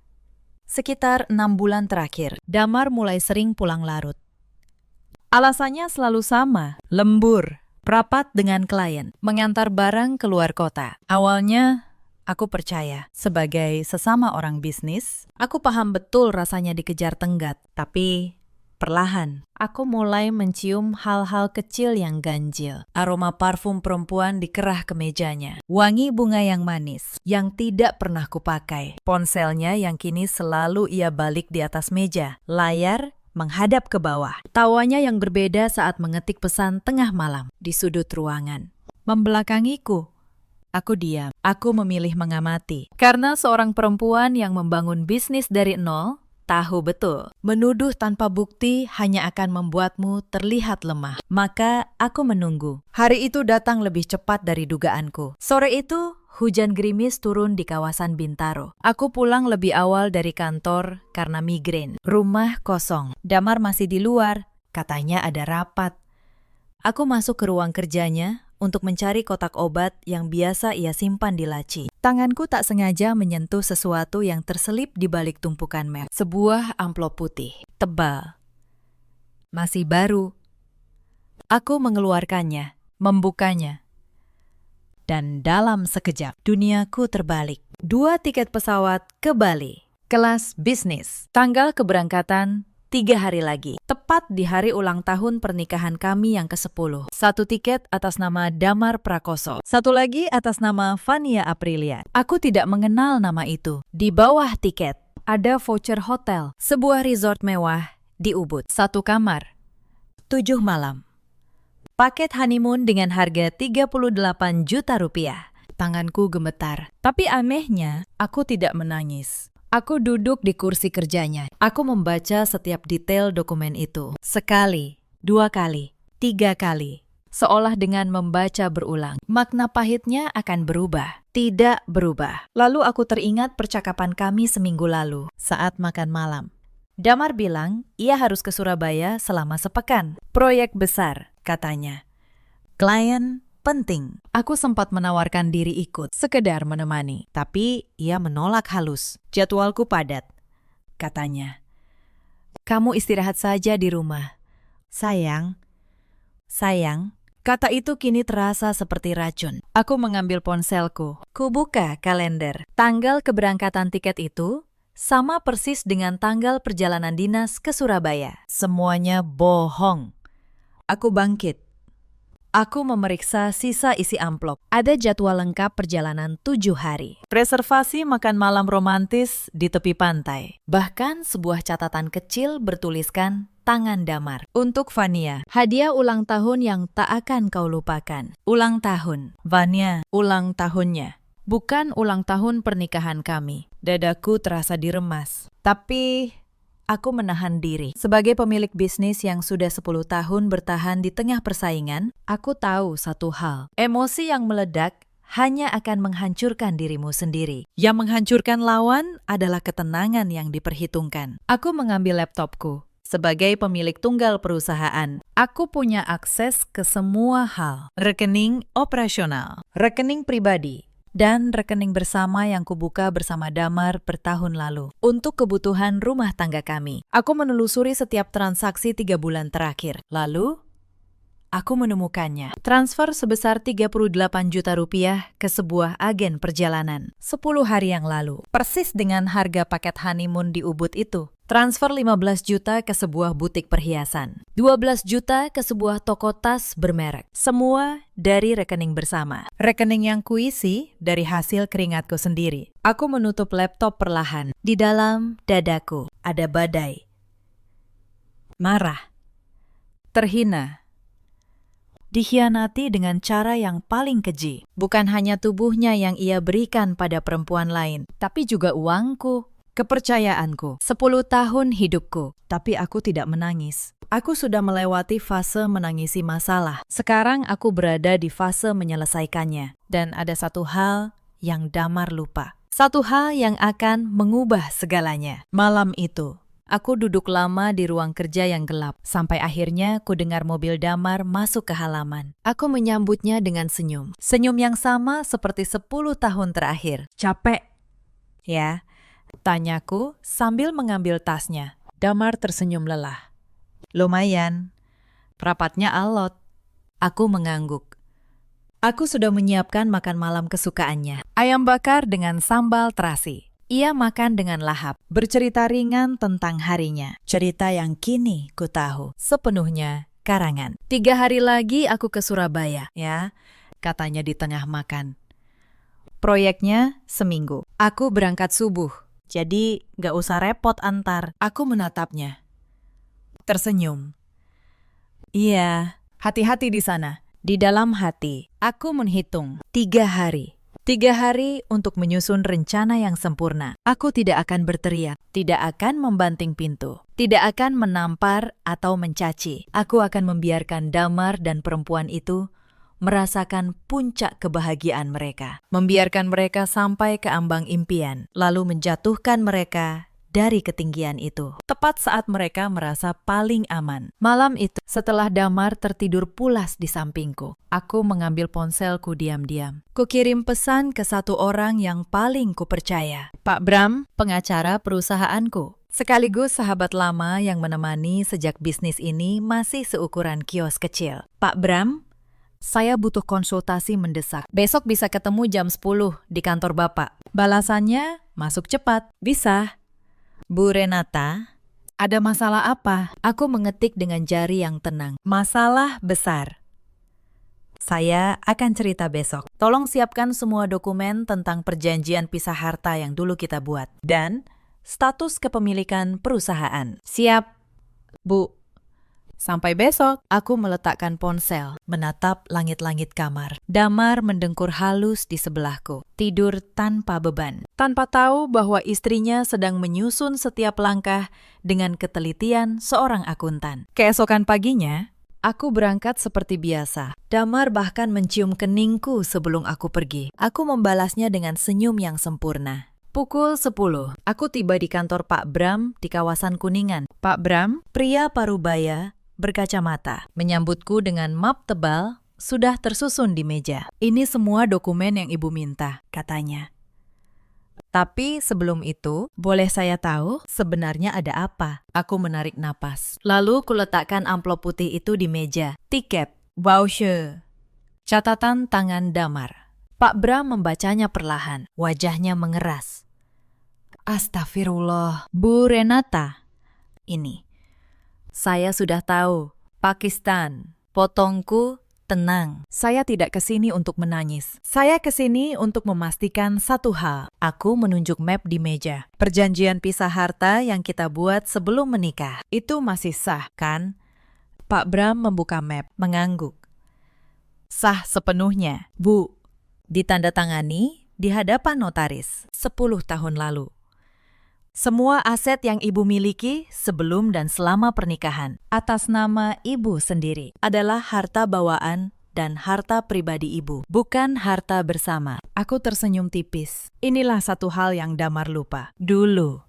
Sekitar 6 bulan terakhir, Damar mulai sering pulang larut. Alasannya selalu sama, lembur, rapat dengan klien, mengantar barang keluar kota. Awalnya, aku percaya. Sebagai sesama orang bisnis, aku paham betul rasanya dikejar tenggat. Tapi perlahan, aku mulai mencium hal-hal kecil yang ganjil. Aroma parfum perempuan dikerah ke mejanya. Wangi bunga yang manis, yang tidak pernah kupakai. Ponselnya yang kini selalu ia balik di atas meja. Layar menghadap ke bawah. Tawanya yang berbeda saat mengetik pesan tengah malam di sudut ruangan. Membelakangiku. Aku diam. Aku memilih mengamati. Karena seorang perempuan yang membangun bisnis dari nol, tahu betul, menuduh tanpa bukti hanya akan membuatmu terlihat lemah. Maka aku menunggu. Hari itu datang lebih cepat dari dugaanku. Sore itu, hujan gerimis turun di kawasan Bintaro. Aku pulang lebih awal dari kantor karena migrain. Rumah kosong. Damar masih di luar. Katanya ada rapat. Aku masuk ke ruang kerjanya untuk mencari kotak obat yang biasa ia simpan di laci. Tanganku tak sengaja menyentuh sesuatu yang terselip di balik tumpukan map. Sebuah amplop putih, tebal, masih baru. Aku mengeluarkannya, membukanya. Dan dalam sekejap, duniaku terbalik. 2 tiket pesawat ke Bali, kelas bisnis. Tanggal keberangkatan 3 hari lagi, tepat di hari ulang tahun pernikahan kami yang ke-10. 1 tiket atas nama Damar Prakoso, 1 lagi atas nama Fania Aprilia. Aku tidak mengenal nama itu. Di bawah tiket, ada voucher hotel, sebuah resort mewah di Ubud. 1 kamar, 7 malam. Paket honeymoon dengan harga 38 juta rupiah. Tanganku gemetar. Tapi anehnya, aku tidak menangis. Aku duduk di kursi kerjanya. Aku membaca setiap detail dokumen itu. Sekali, 2 kali, 3 kali. Seolah dengan membaca berulang. Makna pahitnya akan berubah. Tidak berubah. Lalu aku teringat percakapan kami seminggu lalu saat makan malam. Damar bilang ia harus ke Surabaya selama sepekan. Proyek besar, katanya. Klien penting. Aku sempat menawarkan diri ikut, sekedar menemani. Tapi ia menolak halus. Jadwalku padat, katanya. Kamu istirahat saja di rumah. Sayang, kata itu kini terasa seperti racun. Aku mengambil ponselku. Ku buka kalender. Tanggal keberangkatan tiket itu sama persis dengan tanggal perjalanan dinas ke Surabaya. Semuanya bohong. Aku bangkit. Aku memeriksa sisa isi amplop. Ada jadwal lengkap perjalanan 7 hari. Reservasi makan malam romantis di tepi pantai. Bahkan sebuah catatan kecil bertuliskan tangan Damar. Untuk Vania, hadiah ulang tahun yang tak akan kau lupakan. Ulang tahun. Vania, ulang tahunnya. Bukan ulang tahun pernikahan kami. Dadaku terasa diremas. Tapi aku menahan diri. Sebagai pemilik bisnis yang sudah 10 tahun bertahan di tengah persaingan, aku tahu satu hal. Emosi yang meledak hanya akan menghancurkan dirimu sendiri. Yang menghancurkan lawan adalah ketenangan yang diperhitungkan. Aku mengambil laptopku. Sebagai pemilik tunggal perusahaan, aku punya akses ke semua hal. Rekening operasional, rekening pribadi, dan rekening bersama yang kubuka bersama Damar bertahun lalu. Untuk kebutuhan rumah tangga kami, aku menelusuri setiap transaksi 3 bulan terakhir. Lalu, aku menemukannya. Transfer sebesar 38 juta rupiah ke sebuah agen perjalanan 10 hari yang lalu. Persis dengan harga paket honeymoon di Ubud itu. Transfer 15 juta ke sebuah butik perhiasan. 12 juta ke sebuah toko tas bermerek. Semua dari rekening bersama. Rekening yang kuisi dari hasil keringatku sendiri. Aku menutup laptop perlahan. Di dalam dadaku ada badai. Marah. Terhina. Dikhianati dengan cara yang paling keji. Bukan hanya tubuhnya yang ia berikan pada perempuan lain, tapi juga uangku. Kepercayaanku, 10 tahun hidupku, tapi aku tidak menangis. Aku sudah melewati fase menangisi masalah. Sekarang aku berada di fase menyelesaikannya. Dan ada satu hal yang Damar lupa. Satu hal yang akan mengubah segalanya. Malam itu, aku duduk lama di ruang kerja yang gelap. Sampai akhirnya ku dengar mobil Damar masuk ke halaman. Aku menyambutnya dengan senyum. Senyum yang sama seperti 10 tahun terakhir. Capek? Ya. Tanyaku sambil mengambil tasnya. Damar tersenyum lelah. Lumayan. Rapatnya alot. Aku mengangguk. Aku sudah menyiapkan makan malam kesukaannya. Ayam bakar dengan sambal terasi. Ia makan dengan lahap. Bercerita ringan tentang harinya. Cerita yang kini ku tahu. Sepenuhnya karangan. 3 hari lagi aku ke Surabaya. Ya, katanya di tengah makan. Proyeknya seminggu. Aku berangkat subuh. Jadi, gak usah repot antar. Aku menatapnya. Tersenyum. Iya, hati-hati di sana. Di dalam hati, aku menghitung 3 hari. 3 hari untuk menyusun rencana yang sempurna. Aku tidak akan berteriak, tidak akan membanting pintu, tidak akan menampar atau mencaci. Aku akan membiarkan Damar dan perempuan itu merasakan puncak kebahagiaan mereka. Membiarkan mereka sampai ke ambang impian, lalu menjatuhkan mereka dari ketinggian itu. Tepat saat mereka merasa paling aman. Malam itu, setelah Damar tertidur pulas di sampingku, aku mengambil ponselku diam-diam. Kukirim pesan ke satu orang yang paling kupercaya. Pak Bram, pengacara perusahaanku. Sekaligus sahabat lama yang menemani sejak bisnis ini masih seukuran kios kecil. Pak Bram, saya butuh konsultasi mendesak. Besok bisa ketemu jam 10 di kantor Bapak. Balasannya, masuk cepat. Bisa. Bu Renata, ada masalah apa? Aku mengetik dengan jari yang tenang. Masalah besar. Saya akan cerita besok. Tolong siapkan semua dokumen tentang perjanjian pisah harta yang dulu kita buat. Dan status kepemilikan perusahaan. Siap, Bu. Sampai besok. Aku meletakkan ponsel, menatap langit-langit kamar. Damar mendengkur halus di sebelahku, tidur tanpa beban. Tanpa tahu bahwa istrinya sedang menyusun setiap langkah dengan ketelitian seorang akuntan. Keesokan paginya, aku berangkat seperti biasa. Damar bahkan mencium keningku sebelum aku pergi. Aku membalasnya dengan senyum yang sempurna. Pukul 10, aku tiba di kantor Pak Bram di kawasan Kuningan. Pak Bram, pria parubaya, berkacamata, menyambutku dengan map tebal, sudah tersusun di meja. Ini semua dokumen yang Ibu minta, katanya. Tapi sebelum itu, boleh saya tahu sebenarnya ada apa? Aku menarik napas. Lalu kuletakkan amplop putih itu di meja. Tiket, voucher, catatan tangan Damar. Pak Bram membacanya perlahan, wajahnya mengeras. Astagfirullah. Bu Renata, ini. Saya sudah tahu. Pakistan. Potongku tenang. Saya tidak kesini untuk menangis. Saya kesini untuk memastikan satu hal. Aku menunjuk map di meja. Perjanjian pisah harta yang kita buat sebelum menikah. Itu masih sah, kan? Pak Bram membuka map, mengangguk. Sah sepenuhnya. Bu, ditandatangani di hadapan notaris 10 tahun lalu. Semua aset yang ibu miliki sebelum dan selama pernikahan Atas nama ibu sendiri adalah harta bawaan dan harta pribadi ibu, bukan harta bersama. Aku tersenyum tipis. Inilah satu hal yang Damar lupa. Dulu,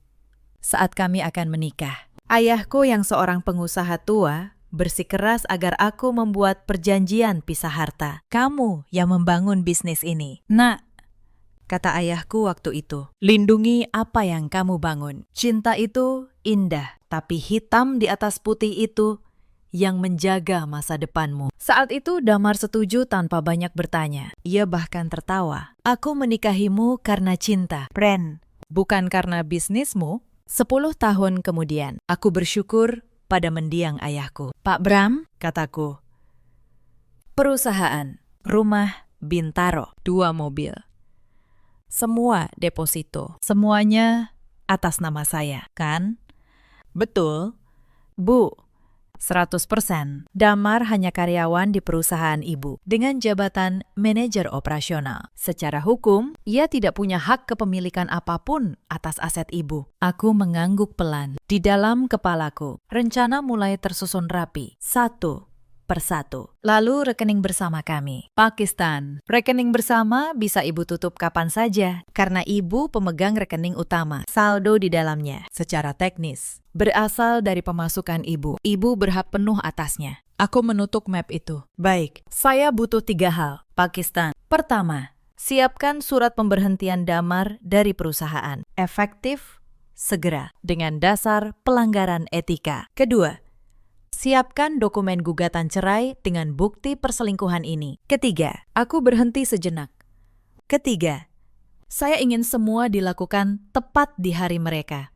saat kami akan menikah, ayahku yang seorang pengusaha tua bersikeras agar aku membuat perjanjian pisah harta. Kamu yang membangun bisnis ini. Nak, kata ayahku waktu itu, lindungi apa yang kamu bangun. Cinta itu indah, tapi hitam di atas putih itu yang menjaga masa depanmu. Saat itu Damar setuju tanpa banyak bertanya. Ia bahkan tertawa. Aku menikahimu karena cinta, Pren, Bukan karena bisnismu. 10 tahun kemudian, aku bersyukur pada mendiang ayahku. Pak Bram, kataku. Perusahaan, rumah, Bintaro, 2 mobil. semua deposito. Semuanya atas nama saya, kan? Betul. Bu, 100%. Damar hanya karyawan di perusahaan ibu dengan jabatan manajer operasional. Secara hukum, ia tidak punya hak kepemilikan apapun atas aset ibu. Aku mengangguk pelan. Di dalam kepalaku, rencana mulai tersusun rapi, satu persatu. Lalu rekening bersama kami. Pakistan. Rekening bersama bisa ibu tutup kapan saja karena ibu pemegang rekening utama. Saldo di dalamnya, secara teknis, berasal dari pemasukan ibu. Ibu berhak penuh atasnya. Aku menutup map itu. Baik, saya butuh 3 hal. Pakistan. Pertama, siapkan surat pemberhentian Damar dari perusahaan. Efektif, segera, dengan dasar pelanggaran etika. Kedua, siapkan dokumen gugatan cerai dengan bukti perselingkuhan ini. Ketiga, aku berhenti sejenak. Ketiga, saya ingin semua dilakukan tepat di hari mereka.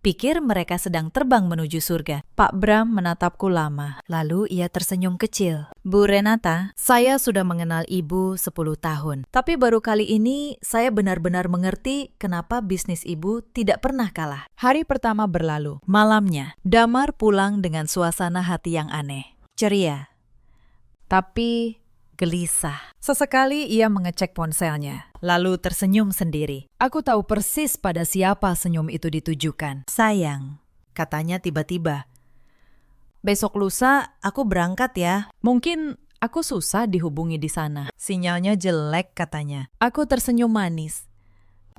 Pikir mereka sedang terbang menuju surga. Pak Bram menatapku lama, lalu ia tersenyum kecil. Bu Renata, saya sudah mengenal ibu 10 tahun. Tapi baru kali ini saya benar-benar mengerti kenapa bisnis ibu tidak pernah kalah. Hari pertama berlalu. Malamnya, Damar pulang dengan suasana hati yang aneh. Ceria, tapi gelisah. Sesekali ia mengecek ponselnya, lalu tersenyum sendiri. Aku tahu persis pada siapa senyum itu ditujukan. Sayang, katanya tiba-tiba. Besok lusa aku berangkat ya. Mungkin aku susah dihubungi di sana. Sinyalnya jelek katanya. Aku tersenyum manis.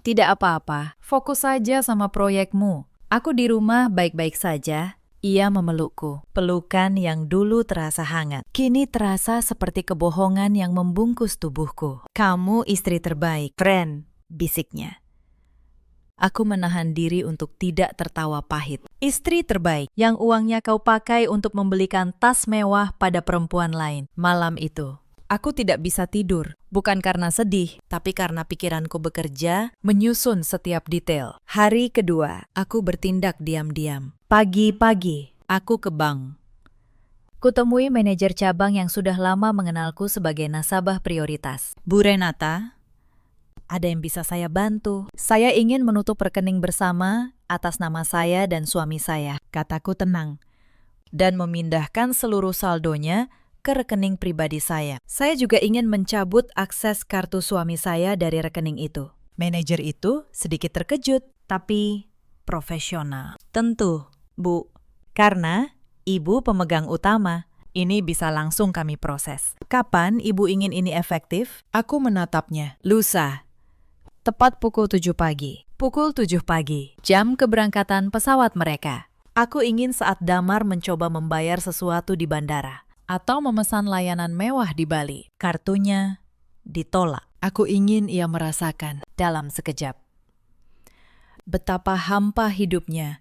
Tidak apa-apa, fokus saja sama proyekmu. Aku di rumah baik-baik saja. Ia memelukku. Pelukan yang dulu terasa hangat, kini terasa seperti kebohongan yang membungkus tubuhku. Kamu istri terbaik, Pren, bisiknya. Aku menahan diri untuk tidak tertawa pahit. Istri terbaik yang uangnya kau pakai untuk membelikan tas mewah pada perempuan lain. Malam itu, aku tidak bisa tidur. Bukan karena sedih, tapi karena pikiranku bekerja, menyusun setiap detail. Hari kedua, aku bertindak diam-diam. Pagi-pagi, aku ke bank. Kutemui manajer cabang yang sudah lama mengenalku sebagai nasabah prioritas. Bu Renata, ada yang bisa saya bantu? Saya ingin menutup rekening bersama atas nama saya dan suami saya, kataku tenang, dan memindahkan seluruh saldonya ke rekening pribadi saya. Saya juga ingin mencabut akses kartu suami saya dari rekening itu. Manajer itu sedikit terkejut, tapi profesional. Tentu, Bu, karena Ibu pemegang utama. Ini bisa langsung kami proses. Kapan Ibu ingin ini efektif? Aku menatapnya. Lusa. Tepat pukul 7 pagi. Pukul 7 pagi. Jam keberangkatan pesawat mereka. Aku ingin saat Damar mencoba membayar sesuatu di bandara. Atau memesan layanan mewah di Bali. Kartunya ditolak. Aku ingin ia merasakan dalam sekejap betapa hampa hidupnya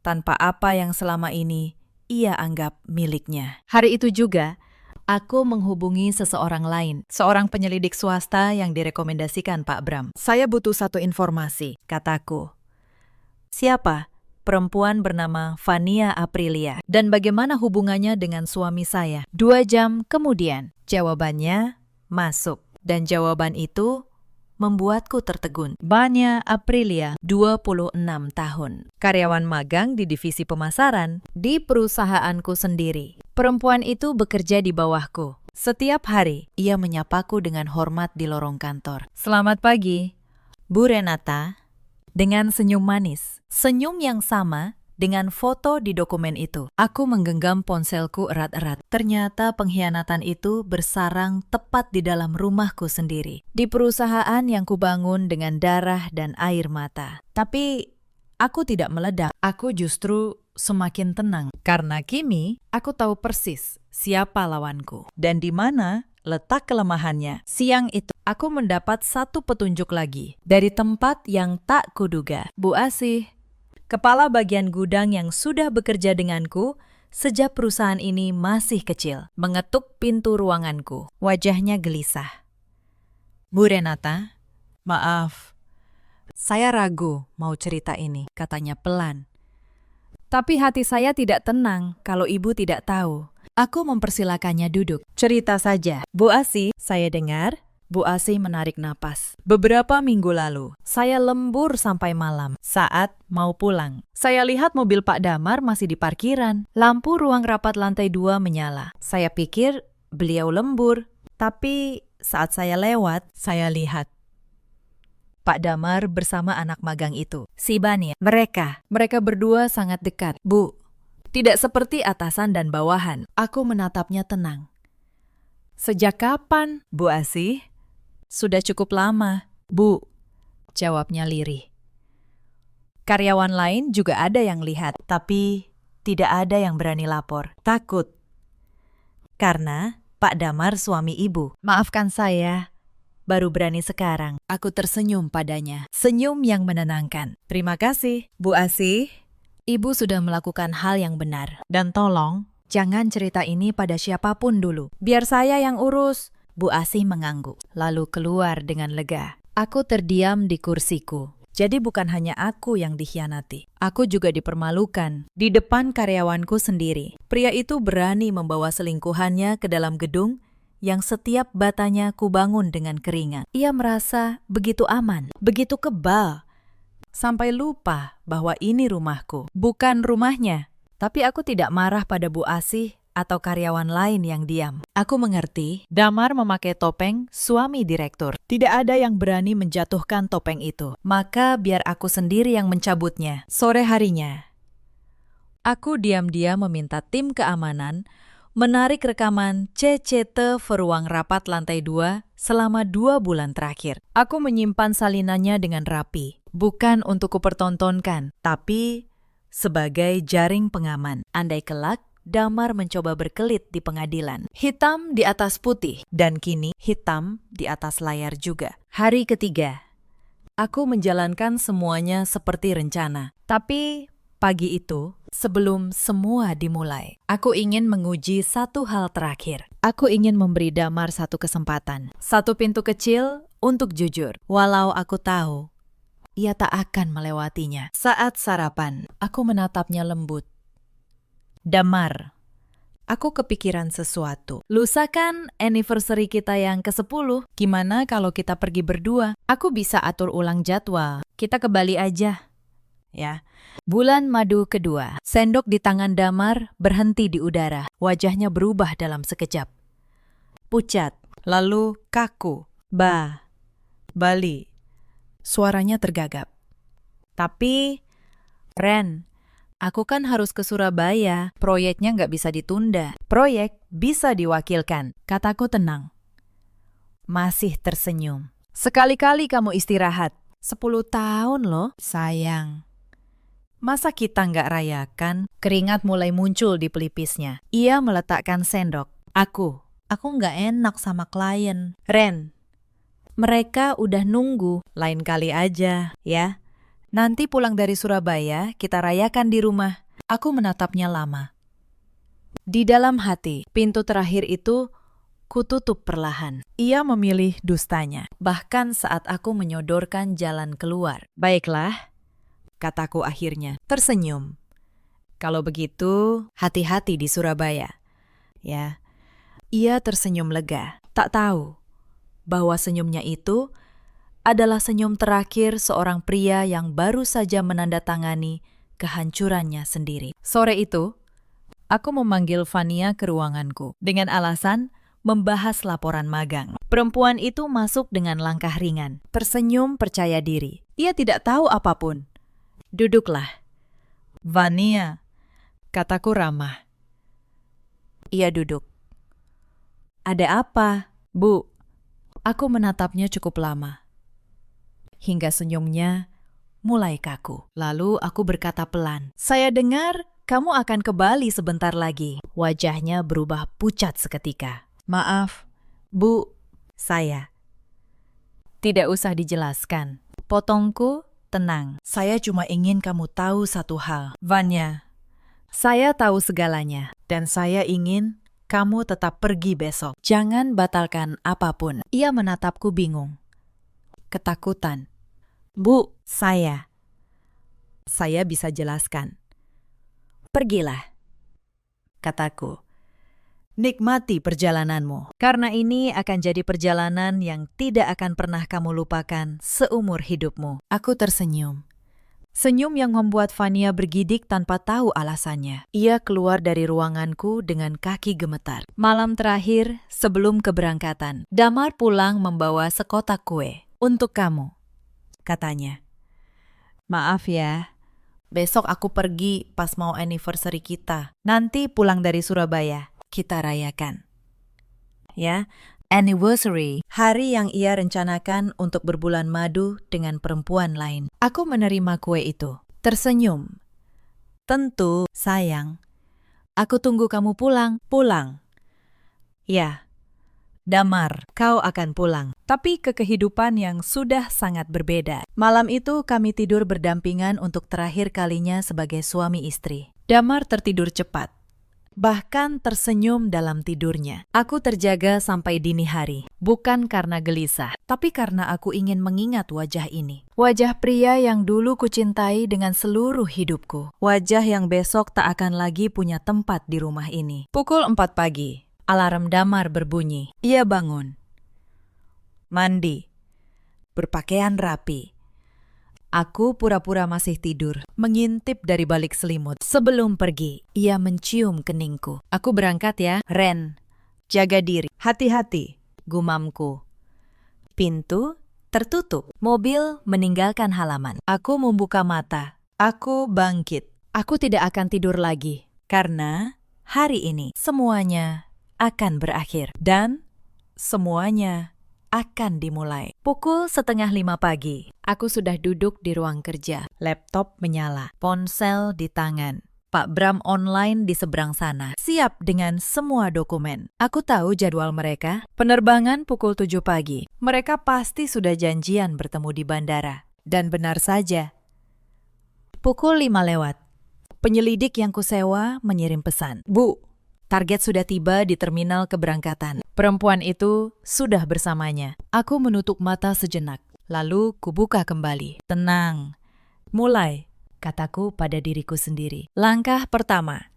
tanpa apa yang selama ini ia anggap miliknya. Hari itu juga, aku menghubungi seseorang lain, seorang penyelidik swasta yang direkomendasikan Pak Bram. Saya butuh satu informasi, kataku. Siapa? Perempuan bernama Vania Aprilia. Dan bagaimana hubungannya dengan suami saya? 2 jam kemudian, jawabannya masuk. Dan jawaban itu membuatku tertegun. Vania Aprilia, 26 tahun. Karyawan magang di divisi pemasaran di perusahaanku sendiri. Perempuan itu bekerja di bawahku. Setiap hari, ia menyapaku dengan hormat di lorong kantor. Selamat pagi, Bu Renata. Dengan senyum manis, senyum yang sama dengan foto di dokumen itu. Aku menggenggam ponselku erat-erat. Ternyata pengkhianatan itu bersarang tepat di dalam rumahku sendiri. Di perusahaan yang kubangun dengan darah dan air mata. Tapi aku tidak meledak. Aku justru semakin tenang. Karena kini aku tahu persis siapa lawanku. Dan di mana letak kelemahannya. Siang itu, aku mendapat satu petunjuk lagi dari tempat yang tak kuduga. Bu Asih, kepala bagian gudang yang sudah bekerja denganku sejak perusahaan ini masih kecil, mengetuk pintu ruanganku. Wajahnya gelisah. Bu Renata, maaf, saya ragu mau cerita ini, katanya pelan. Tapi hati saya tidak tenang kalau ibu tidak tahu. Aku mempersilakannya duduk. Cerita saja. Bu Asih, saya dengar Bu Asih menarik napas. Beberapa minggu lalu, saya lembur sampai malam saat mau pulang. Saya lihat mobil Pak Damar masih di parkiran. Lampu ruang rapat lantai 2 menyala. Saya pikir beliau lembur. Tapi saat saya lewat, saya lihat Pak Damar bersama anak magang itu, si Bani. Mereka berdua sangat dekat. Bu, tidak seperti atasan dan bawahan. Aku menatapnya tenang. Sejak kapan, Bu Asih? Sudah cukup lama, Bu, jawabnya lirih. Karyawan lain juga ada yang lihat, tapi tidak ada yang berani lapor. Takut. Karena Pak Damar suami ibu. Maafkan saya, baru berani sekarang. Aku tersenyum padanya. Senyum yang menenangkan. Terima kasih, Bu Asih. Ibu sudah melakukan hal yang benar. Dan tolong, jangan cerita ini pada siapapun dulu. Biar saya yang urus. Bu Asih mengangguk, lalu keluar dengan lega. Aku terdiam di kursiku. Jadi bukan hanya aku yang dikhianati. Aku juga dipermalukan di depan karyawanku sendiri. Pria itu berani membawa selingkuhannya ke dalam gedung yang setiap batanya kubangun dengan keringat. Ia merasa begitu aman, begitu kebal. Sampai lupa bahwa ini rumahku, bukan rumahnya. Tapi aku tidak marah pada Bu Asih atau karyawan lain yang diam. Aku mengerti, Damar memakai topeng suami direktur. Tidak ada yang berani menjatuhkan topeng itu. Maka biar aku sendiri yang mencabutnya. Sore harinya, aku diam-diam meminta tim keamanan menarik rekaman CCTV ruang rapat lantai 2 selama 2 bulan terakhir. Aku menyimpan salinannya dengan rapi. Bukan untuk kupertontonkan, tapi sebagai jaring pengaman. Andai kelak, Damar mencoba berkelit di pengadilan. Hitam di atas putih, dan kini hitam di atas layar juga. Hari ketiga, aku menjalankan semuanya seperti rencana. Tapi pagi itu, sebelum semua dimulai, aku ingin menguji satu hal terakhir. Aku ingin memberi Damar satu kesempatan. Satu pintu kecil untuk jujur. Walau aku tahu ia tak akan melewatinya. Saat sarapan, aku menatapnya lembut. Damar, aku kepikiran sesuatu. Lusa kan anniversary kita yang ke-10. Gimana kalau kita pergi berdua? Aku bisa atur ulang jadwal. Kita ke Bali aja. Ya. Bulan madu kedua. Sendok di tangan Damar berhenti di udara. Wajahnya berubah dalam sekejap. Pucat, lalu kaku. Bali. Suaranya tergagap. Tapi, Ren, aku kan harus ke Surabaya. Proyeknya nggak bisa ditunda. Proyek bisa diwakilkan. Kataku tenang. Masih tersenyum. Sekali-kali kamu istirahat. 10 tahun loh, sayang. Masa kita nggak rayakan? Keringat mulai muncul di pelipisnya. Ia meletakkan sendok. Aku nggak enak sama klien. Ren, mereka udah nunggu. Lain kali aja, ya. Nanti pulang dari Surabaya, kita rayakan di rumah. Aku menatapnya lama. Di dalam hati, pintu terakhir itu kututup perlahan. Ia memilih dustanya, bahkan saat aku menyodorkan jalan keluar. Baiklah, kataku akhirnya, tersenyum. Kalau begitu, hati-hati di Surabaya. Ya, ia tersenyum lega. Tak tahu bahwa senyumnya itu adalah senyum terakhir seorang pria yang baru saja menandatangani kehancurannya sendiri. Sore itu, aku memanggil Vania ke ruanganku dengan alasan membahas laporan magang. Perempuan itu masuk dengan langkah ringan, tersenyum percaya diri. Ia tidak tahu apapun. Duduklah. Vania, kataku ramah. Ia duduk. Ada apa, Bu? Aku menatapnya cukup lama. Hingga senyumnya mulai kaku. Lalu aku berkata pelan, saya dengar kamu akan ke Bali sebentar lagi. Wajahnya berubah pucat seketika. Maaf, Bu, saya. Tidak usah dijelaskan. Potongku tenang. Saya cuma ingin kamu tahu satu hal. Vanya, saya tahu segalanya. Dan saya ingin kamu tetap pergi besok. Jangan batalkan apapun. Ia menatapku bingung. Ketakutan. Bu, saya bisa jelaskan. Pergilah, kataku. Nikmati perjalananmu. Karena ini akan jadi perjalanan yang tidak akan pernah kamu lupakan seumur hidupmu. Aku tersenyum. Senyum yang membuat Vania bergidik tanpa tahu alasannya. Ia keluar dari ruanganku dengan kaki gemetar. Malam terakhir sebelum keberangkatan, Damar pulang membawa sekotak kue. Untuk kamu, katanya. Maaf ya, besok aku pergi pas mau anniversary kita. Nanti pulang dari Surabaya, kita rayakan. Ya, anniversary, hari yang ia rencanakan untuk berbulan madu dengan perempuan lain. Aku menerima kue itu, tersenyum. Tentu, sayang. Aku tunggu kamu pulang. Pulang. Ya, Damar, kau akan pulang. Tapi ke kehidupan yang sudah sangat berbeda. Malam itu kami tidur berdampingan untuk terakhir kalinya sebagai suami istri. Damar tertidur cepat. Bahkan tersenyum dalam tidurnya. Aku terjaga sampai dini hari. Bukan karena gelisah, tapi karena aku ingin mengingat wajah ini. Wajah pria yang dulu kucintai dengan seluruh hidupku. Wajah yang besok tak akan lagi punya tempat di rumah ini. Pukul 4 pagi, alarm Damar berbunyi. Ia bangun. Mandi. Berpakaian rapi. Aku pura-pura masih tidur, mengintip dari balik selimut. Sebelum pergi, ia mencium keningku. Aku berangkat ya, Ren. Jaga diri. Hati-hati, gumamku. Pintu tertutup. Mobil meninggalkan halaman. Aku membuka mata. Aku bangkit. Aku tidak akan tidur lagi. Karena hari ini semuanya akan berakhir. Dan semuanya akan dimulai. Pukul 4:30 pagi, aku sudah duduk di ruang kerja. Laptop menyala, ponsel di tangan. Pak Bram online di seberang sana, siap dengan semua dokumen. Aku tahu jadwal mereka. Penerbangan pukul 7 pagi. Mereka pasti sudah janjian bertemu di bandara. Dan benar saja. Pukul 5 lewat. Penyelidik yang kusewa mengirim pesan. Bu, target sudah tiba di terminal keberangkatan. Perempuan itu sudah bersamanya. Aku menutup mata sejenak, lalu kubuka kembali. Tenang. Mulai, kataku pada diriku sendiri. Langkah pertama.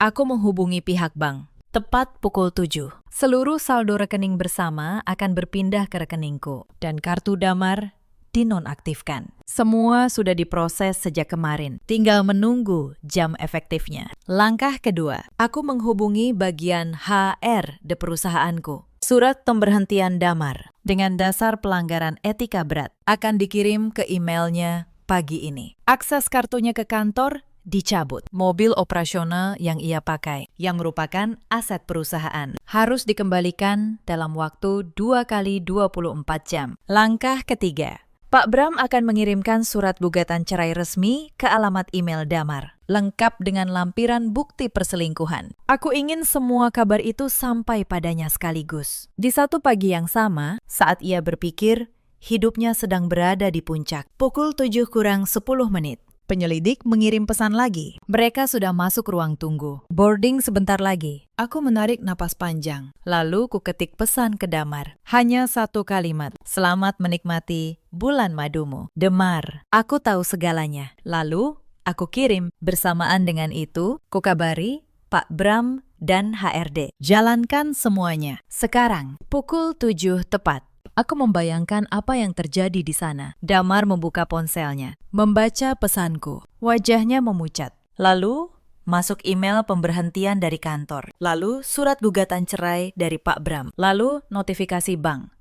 Aku menghubungi pihak bank. Tepat pukul 7. Seluruh saldo rekening bersama akan berpindah ke rekeningku. Dan kartu Damar dinonaktifkan. Semua sudah diproses sejak kemarin. Tinggal menunggu jam efektifnya. Langkah kedua, aku menghubungi bagian HR di perusahaanku. Surat pemberhentian Damar dengan dasar pelanggaran etika berat akan dikirim ke emailnya pagi ini. Akses kartunya ke kantor dicabut. Mobil operasional yang ia pakai, yang merupakan aset perusahaan, harus dikembalikan dalam waktu 2 kali 24 jam. Langkah ketiga, Pak Bram akan mengirimkan surat gugatan cerai resmi ke alamat email Damar, lengkap dengan lampiran bukti perselingkuhan. Aku ingin semua kabar itu sampai padanya sekaligus. Di satu pagi yang sama, saat ia berpikir hidupnya sedang berada di puncak, pukul 7 kurang 10 menit, Penyelidik mengirim pesan lagi. Mereka sudah masuk ruang tunggu. Boarding sebentar lagi. Aku menarik napas panjang. Lalu ku ketik pesan ke Damar. Hanya satu kalimat. Selamat menikmati bulan madumu. Damar, aku tahu segalanya. Lalu aku kirim. Bersamaan dengan itu, ku kabari Pak Bram dan HRD. Jalankan semuanya. Sekarang, pukul 7 tepat. Aku membayangkan apa yang terjadi di sana. Damar membuka ponselnya, membaca pesanku. Wajahnya memucat. Lalu, masuk email pemberhentian dari kantor. Lalu, surat gugatan cerai dari Pak Bram. Lalu, notifikasi bank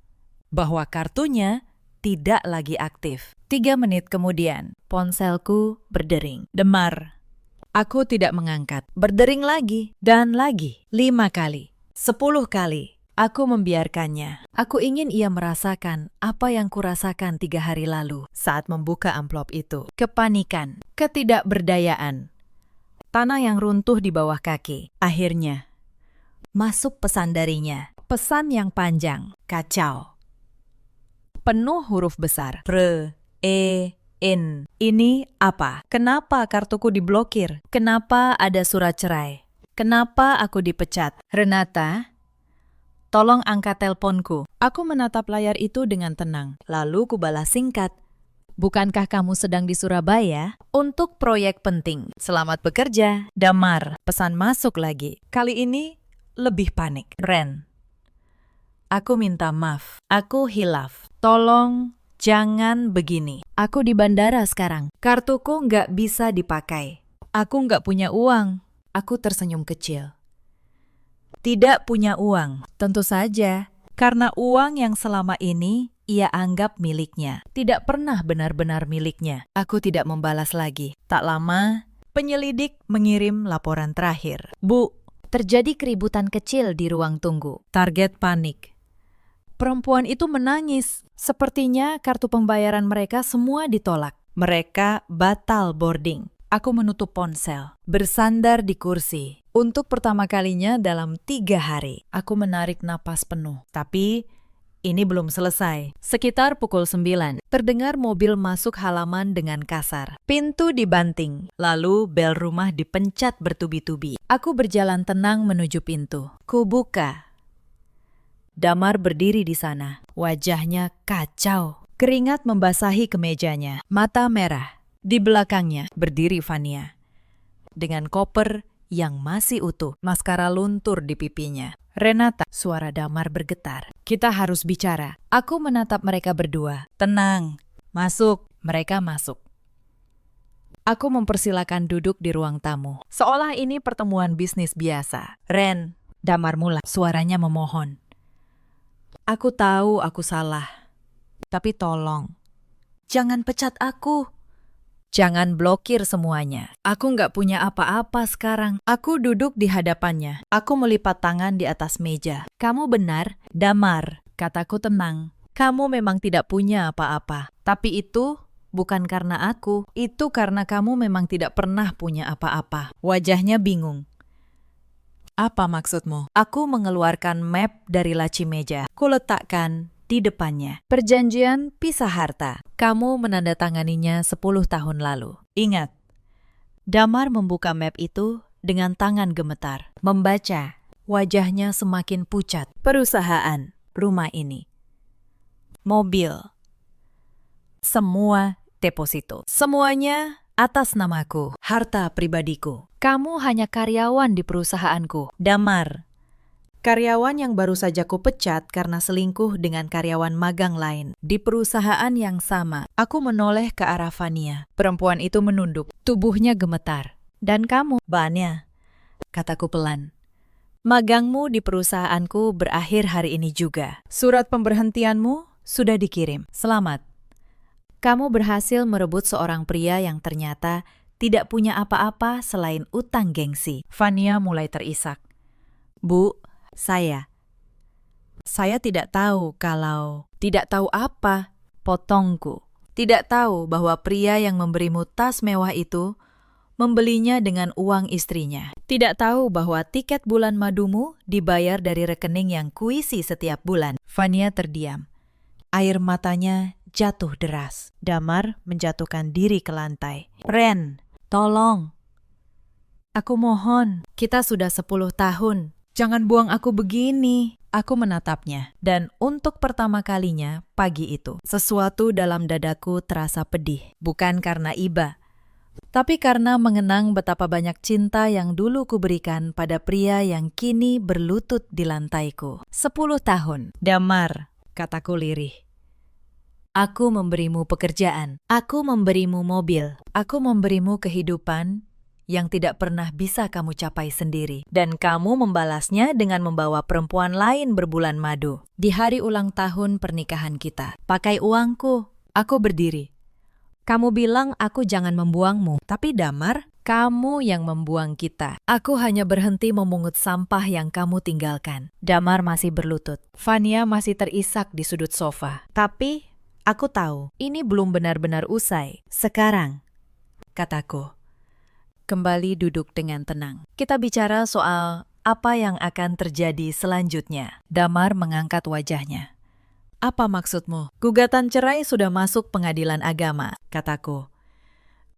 bahwa kartunya tidak lagi aktif. 3 menit kemudian, ponselku berdering. Damar. Aku tidak mengangkat. Berdering lagi dan lagi. 5 kali. 10 kali. Aku membiarkannya. Aku ingin ia merasakan apa yang kurasakan 3 hari lalu saat membuka amplop itu. Kepanikan, ketidakberdayaan, tanah yang runtuh di bawah kaki. Akhirnya, masuk pesan darinya. Pesan yang panjang, kacau. Penuh huruf besar. Ini apa? Kenapa kartuku diblokir? Kenapa ada surat cerai? Kenapa aku dipecat? Renata, tolong angkat teleponku. Aku menatap layar itu dengan tenang. Lalu ku balas singkat. Bukankah kamu sedang di Surabaya? Untuk proyek penting. Selamat bekerja. Damar. Pesan masuk lagi. Kali ini lebih panik. Ren. Aku minta maaf. Aku hilaf. Tolong jangan begini. Aku di bandara sekarang. Kartuku nggak bisa dipakai. Aku nggak punya uang. Aku tersenyum kecil. Tidak punya uang, tentu saja, karena uang yang selama ini ia anggap miliknya, tidak pernah benar-benar miliknya. Aku tidak membalas lagi. Tak lama, penyelidik mengirim laporan terakhir. Bu, terjadi keributan kecil di ruang tunggu. Target panik. Perempuan itu menangis. Sepertinya kartu pembayaran mereka semua ditolak. Mereka batal boarding. Aku menutup ponsel, bersandar di kursi. Untuk pertama kalinya dalam 3 hari, aku menarik napas penuh. Tapi ini belum selesai. Sekitar pukul 9, terdengar mobil masuk halaman dengan kasar. Pintu dibanting, lalu bel rumah dipencat bertubi-tubi. Aku berjalan tenang menuju pintu. Ku buka. Damar berdiri di sana. Wajahnya kacau. Keringat membasahi kemejanya. Mata merah. Di belakangnya berdiri Fania. Dengan koper yang masih utuh, maskara luntur di pipinya. Renata, suara Damar bergetar. Kita harus bicara. Aku menatap mereka berdua. Tenang, masuk. Mereka masuk. Aku mempersilakan duduk di ruang tamu. Seolah ini pertemuan bisnis biasa. Ren, Damar mulai. Suaranya memohon. Aku tahu aku salah. Tapi tolong, jangan pecat aku. Jangan blokir semuanya. Aku nggak punya apa-apa sekarang. Aku duduk di hadapannya. Aku melipat tangan di atas meja. Kamu benar, Damar. Kataku tenang. Kamu memang tidak punya apa-apa. Tapi itu bukan karena aku. Itu karena kamu memang tidak pernah punya apa-apa. Wajahnya bingung. Apa maksudmu? Aku mengeluarkan map dari laci meja. Kuletakkan di depannya. Perjanjian pisah harta. Kamu menandatanganinya 10 tahun lalu. Ingat, Damar membuka map itu dengan tangan gemetar. Membaca, wajahnya semakin pucat. Perusahaan, rumah ini. Mobil. Semua deposito. Semuanya atas namaku, harta pribadiku. Kamu hanya karyawan di perusahaanku. Damar. Karyawan yang baru saja kupecat karena selingkuh dengan karyawan magang lain. Di perusahaan yang sama, aku menoleh ke arah Fania. Perempuan itu menunduk, tubuhnya gemetar. Dan kamu, Banya, kataku pelan. Magangmu di perusahaanku berakhir hari ini juga. Surat pemberhentianmu sudah dikirim. Selamat. Kamu berhasil merebut seorang pria yang ternyata tidak punya apa-apa selain utang gengsi. Fania mulai terisak. Bu, Saya tidak tahu kalau... Tidak tahu apa? Potongku. Tidak tahu bahwa pria yang memberimu tas mewah itu membelinya dengan uang istrinya. Tidak tahu bahwa tiket bulan madumu dibayar dari rekening yang kuisi setiap bulan. Fania terdiam. Air matanya jatuh deras. Damar menjatuhkan diri ke lantai. Ren, tolong. Aku mohon, kita sudah 10 tahun. Jangan buang aku begini. Aku menatapnya, dan untuk pertama kalinya pagi itu, sesuatu dalam dadaku terasa pedih. Bukan karena iba, tapi karena mengenang betapa banyak cinta yang dulu kuberikan pada pria yang kini berlutut di lantaiku. 10 tahun. Damar, kataku lirih. Aku memberimu pekerjaan. Aku memberimu mobil. Aku memberimu kehidupan yang tidak pernah bisa kamu capai sendiri. Dan kamu membalasnya dengan membawa perempuan lain berbulan madu. Di hari ulang tahun pernikahan kita. Pakai uangku. Aku berdiri. Kamu bilang aku jangan membuangmu. Tapi Damar, kamu yang membuang kita. Aku hanya berhenti memungut sampah yang kamu tinggalkan. Damar masih berlutut. Vania masih terisak di sudut sofa. Tapi aku tahu, ini belum benar-benar usai. Sekarang, kataku. Kembali duduk dengan tenang. Kita bicara soal apa yang akan terjadi selanjutnya. Damar mengangkat wajahnya. Apa maksudmu? Gugatan cerai sudah masuk pengadilan agama, kataku.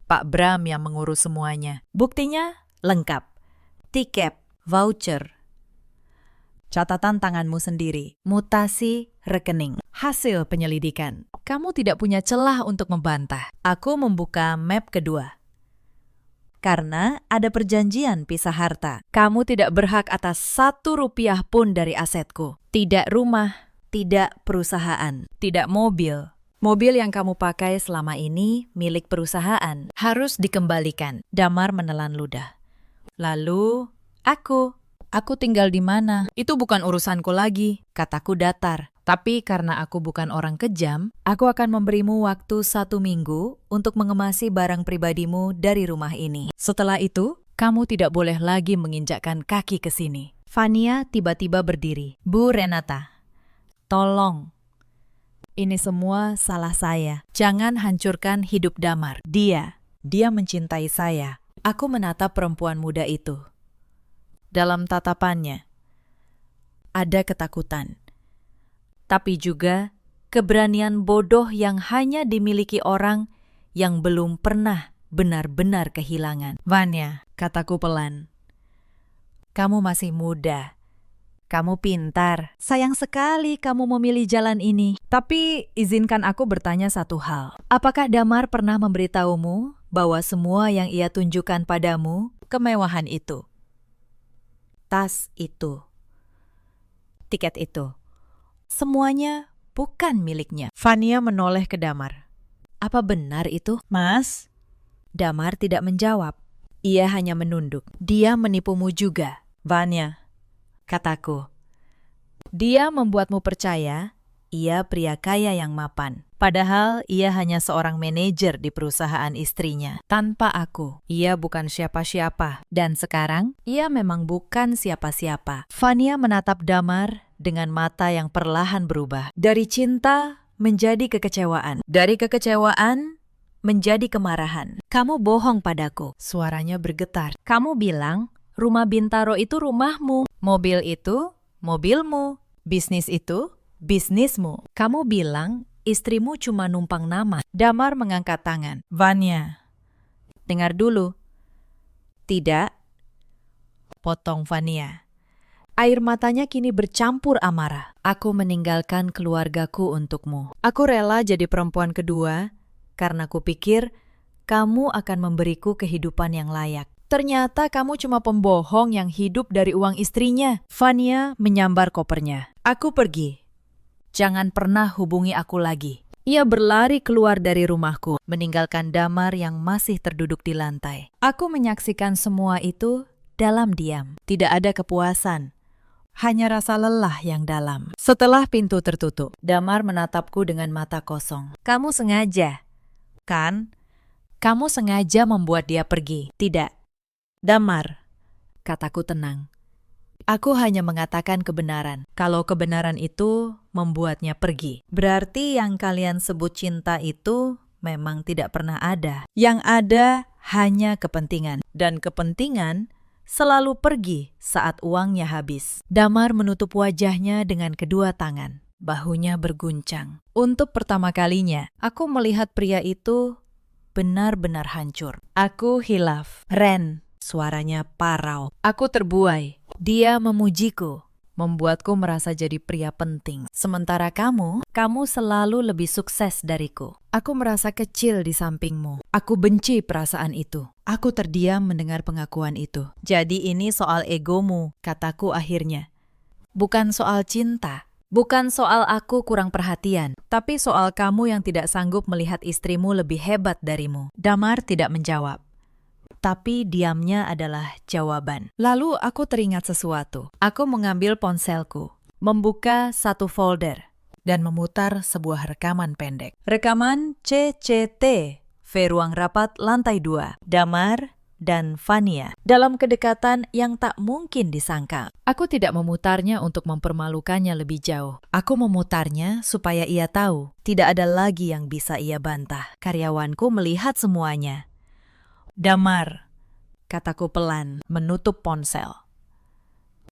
Pak Bram yang mengurus semuanya. Buktinya lengkap. Tiket, voucher, catatan tanganmu sendiri, mutasi rekening, hasil penyelidikan. Kamu tidak punya celah untuk membantah. Aku membuka map kedua. Karena ada perjanjian pisah harta. Kamu tidak berhak atas 1 rupiah pun dari asetku. Tidak rumah, tidak perusahaan, tidak mobil. Mobil yang kamu pakai selama ini milik perusahaan. Harus dikembalikan. Damar menelan ludah. Lalu, aku tinggal di mana? Itu bukan urusanku lagi, kataku datar. Tapi karena aku bukan orang kejam, aku akan memberimu waktu 1 minggu untuk mengemasi barang pribadimu dari rumah ini. Setelah itu, kamu tidak boleh lagi menginjakkan kaki ke sini. Vania tiba-tiba berdiri. Bu Renata, tolong. Ini semua salah saya. Jangan hancurkan hidup Damar. Dia mencintai saya. Aku menatap perempuan muda itu. Dalam tatapannya, ada ketakutan. Tapi juga keberanian bodoh yang hanya dimiliki orang yang belum pernah benar-benar kehilangan. Vania, kataku pelan. Kamu masih muda. Kamu pintar. Sayang sekali kamu memilih jalan ini. Tapi izinkan aku bertanya satu hal. Apakah Damar pernah memberitahumu bahwa semua yang ia tunjukkan padamu, kemewahan itu, tas itu, tiket itu, semuanya bukan miliknya? Vania menoleh ke Damar. Apa benar itu, Mas? Damar tidak menjawab. Ia hanya menunduk. Dia menipumu juga, Vania, kataku. Dia membuatmu percaya ia pria kaya yang mapan. Padahal ia hanya seorang manajer di perusahaan istrinya. Tanpa aku, ia bukan siapa-siapa. Dan sekarang, ia memang bukan siapa-siapa. Vania menatap Damar dengan mata yang perlahan berubah. Dari cinta menjadi kekecewaan. Dari kekecewaan menjadi kemarahan. Kamu bohong padaku. Suaranya bergetar. Kamu bilang rumah Bintaro itu rumahmu. Mobil itu mobilmu. Bisnis itu bisnismu. Kamu bilang istrimu cuma numpang nama. Damar mengangkat tangan. Vania, dengar dulu. Tidak, potong Vania. Air matanya kini bercampur amarah. Aku meninggalkan keluargaku untukmu. Aku rela jadi perempuan kedua karena kupikir kamu akan memberiku kehidupan yang layak. Ternyata kamu cuma pembohong yang hidup dari uang istrinya. Vania menyambar kopernya. Aku pergi. Jangan pernah hubungi aku lagi. Ia berlari keluar dari rumahku, meninggalkan Damar yang masih terduduk di lantai. Aku menyaksikan semua itu dalam diam. Tidak ada kepuasan. Hanya rasa lelah yang dalam. Setelah pintu tertutup, Damar menatapku dengan mata kosong. Kamu sengaja, kan? Kamu sengaja membuat dia pergi. Tidak. Damar, kataku tenang. Aku hanya mengatakan kebenaran. Kalau kebenaran itu membuatnya pergi, berarti yang kalian sebut cinta itu memang tidak pernah ada. Yang ada hanya kepentingan. Dan kepentingan selalu pergi saat uangnya habis. Damar menutup wajahnya dengan kedua tangan. bahunya berguncang. Untuk pertama kalinya, aku melihat pria itu benar-benar hancur. Aku hilaf. Ren, suaranya parau. Aku terbuai. Dia memujiku, membuatku merasa jadi pria penting. Sementara kamu selalu lebih sukses dariku. Aku merasa kecil di sampingmu. Aku benci perasaan itu. Aku terdiam mendengar pengakuan itu. Jadi ini soal egomu, kataku akhirnya. Bukan soal cinta. Bukan soal aku kurang perhatian, tapi soal kamu yang tidak sanggup melihat istrimu lebih hebat darimu. Damar tidak menjawab. Tapi diamnya adalah jawaban. Lalu aku teringat sesuatu. Aku mengambil ponselku, membuka satu folder, dan memutar sebuah rekaman pendek. Rekaman CCT, V Ruang Rapat Lantai 2, Damar dan Vania. Dalam kedekatan yang tak mungkin disangka. Aku tidak memutarnya untuk mempermalukannya lebih jauh. Aku memutarnya supaya ia tahu, tidak ada lagi yang bisa ia bantah. Karyawanku melihat semuanya. Damar, kataku pelan, menutup ponsel.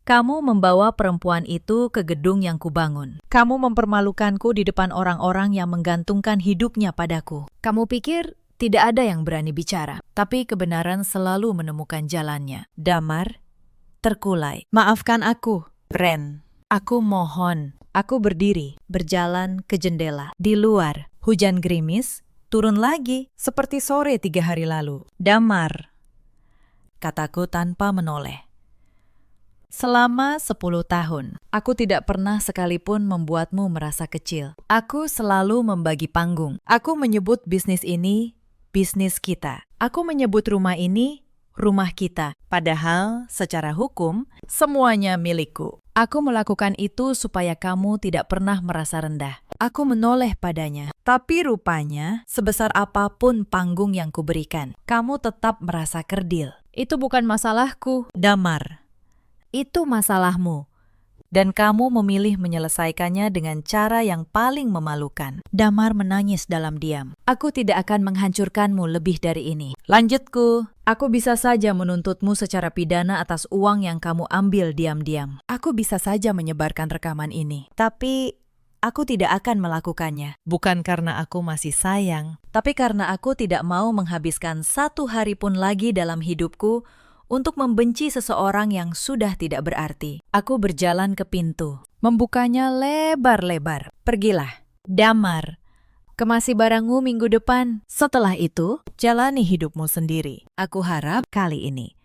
Kamu membawa perempuan itu ke gedung yang kubangun. Kamu mempermalukanku di depan orang-orang yang menggantungkan hidupnya padaku. Kamu pikir tidak ada yang berani bicara, tapi kebenaran selalu menemukan jalannya. Damar terkulai. Maafkan aku, Ren. Aku mohon. Aku berdiri, berjalan ke jendela. Di luar, hujan gerimis, turun lagi, seperti sore 3 hari lalu. Damar, kataku tanpa menoleh. Selama 10 tahun, aku tidak pernah sekalipun membuatmu merasa kecil. Aku selalu membagi panggung. Aku menyebut bisnis ini, bisnis kita. Aku menyebut rumah ini, rumah kita. Padahal, secara hukum, semuanya milikku. Aku melakukan itu supaya kamu tidak pernah merasa rendah. Aku menoleh padanya. Tapi rupanya, sebesar apapun panggung yang kuberikan, kamu tetap merasa kerdil. Itu bukan masalahku, Damar. Itu masalahmu. Dan kamu memilih menyelesaikannya dengan cara yang paling memalukan. Damar menangis dalam diam. Aku tidak akan menghancurkanmu lebih dari ini. Lanjutku. Aku bisa saja menuntutmu secara pidana atas uang yang kamu ambil diam-diam. Aku bisa saja menyebarkan rekaman ini. Tapi aku tidak akan melakukannya. Bukan karena aku masih sayang, tapi karena aku tidak mau menghabiskan 1 hari pun lagi dalam hidupku untuk membenci seseorang yang sudah tidak berarti. Aku berjalan ke pintu, membukanya lebar-lebar. Pergilah, Damar. Kemasi barangmu minggu depan. Setelah itu, jalani hidupmu sendiri. Aku harap kali ini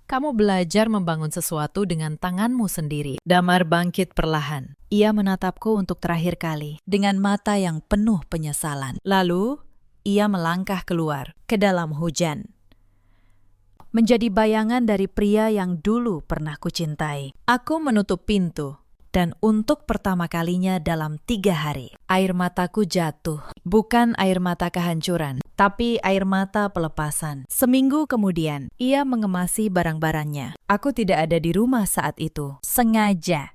kamu belajar membangun sesuatu dengan tanganmu sendiri. Damar bangkit perlahan. Ia menatapku untuk terakhir kali dengan mata yang penuh penyesalan. Lalu, ia melangkah keluar ke dalam hujan. Menjadi bayangan dari pria yang dulu pernah kucintai. Aku menutup pintu, dan untuk pertama kalinya dalam 3 hari, air mataku jatuh. Bukan air mata kehancuran, tapi air mata pelepasan. Seminggu kemudian, ia mengemasi barang-barangnya. Aku tidak ada di rumah saat itu. Sengaja.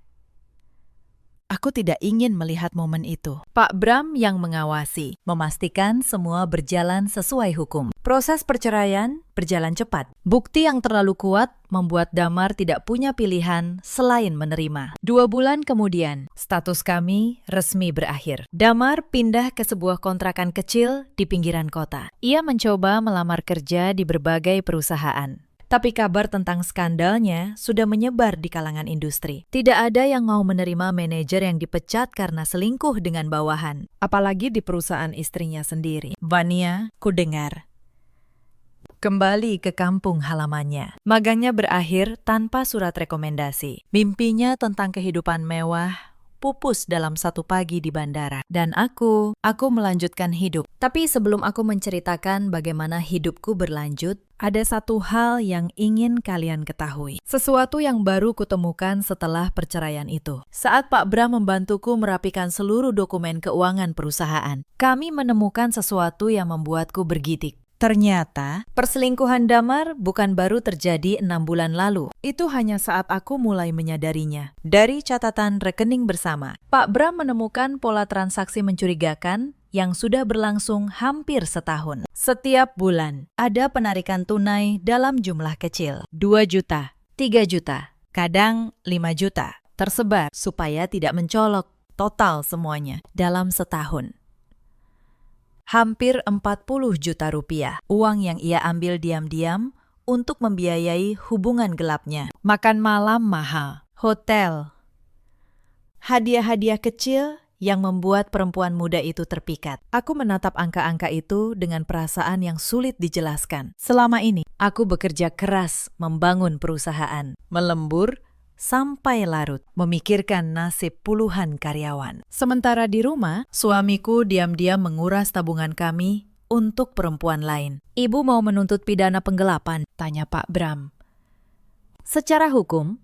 Aku tidak ingin melihat momen itu. Pak Bram yang mengawasi, memastikan semua berjalan sesuai hukum. Proses perceraian berjalan cepat. Bukti yang terlalu kuat membuat Damar tidak punya pilihan selain menerima. 2 bulan kemudian, status kami resmi berakhir. Damar pindah ke sebuah kontrakan kecil di pinggiran kota. Ia mencoba melamar kerja di berbagai perusahaan. Tapi kabar tentang skandalnya sudah menyebar di kalangan industri. Tidak ada yang mau menerima manajer yang dipecat karena selingkuh dengan bawahan, apalagi di perusahaan istrinya sendiri. Vania, kudengar, kembali ke kampung halamannya. Magangnya berakhir tanpa surat rekomendasi. Mimpinya tentang kehidupan mewah pupus dalam 1 pagi di bandara. Dan aku melanjutkan hidup. Tapi sebelum aku menceritakan bagaimana hidupku berlanjut, ada satu hal yang ingin kalian ketahui. Sesuatu yang baru kutemukan setelah perceraian itu. Saat Pak Bram membantuku merapikan seluruh dokumen keuangan perusahaan, kami menemukan sesuatu yang membuatku bergidik. Ternyata, perselingkuhan Damar bukan baru terjadi 6 bulan lalu. Itu hanya saat aku mulai menyadarinya. Dari catatan rekening bersama, Pak Bram menemukan pola transaksi mencurigakan yang sudah berlangsung hampir setahun. Setiap bulan, ada penarikan tunai dalam jumlah kecil. 2 juta, 3 juta, kadang 5 juta. Tersebar supaya tidak mencolok. total semuanya, dalam setahun. Hampir 40 juta rupiah, uang yang ia ambil diam-diam untuk membiayai hubungan gelapnya. Makan malam mahal, hotel, hadiah-hadiah kecil yang membuat perempuan muda itu terpikat. Aku menatap angka-angka itu dengan perasaan yang sulit dijelaskan. Selama ini, aku bekerja keras membangun perusahaan, melembur sampai larut, memikirkan nasib puluhan karyawan. Sementara di rumah, suamiku diam-diam menguras tabungan kami untuk perempuan lain. Ibu mau menuntut pidana penggelapan? Tanya Pak Bram. Secara hukum,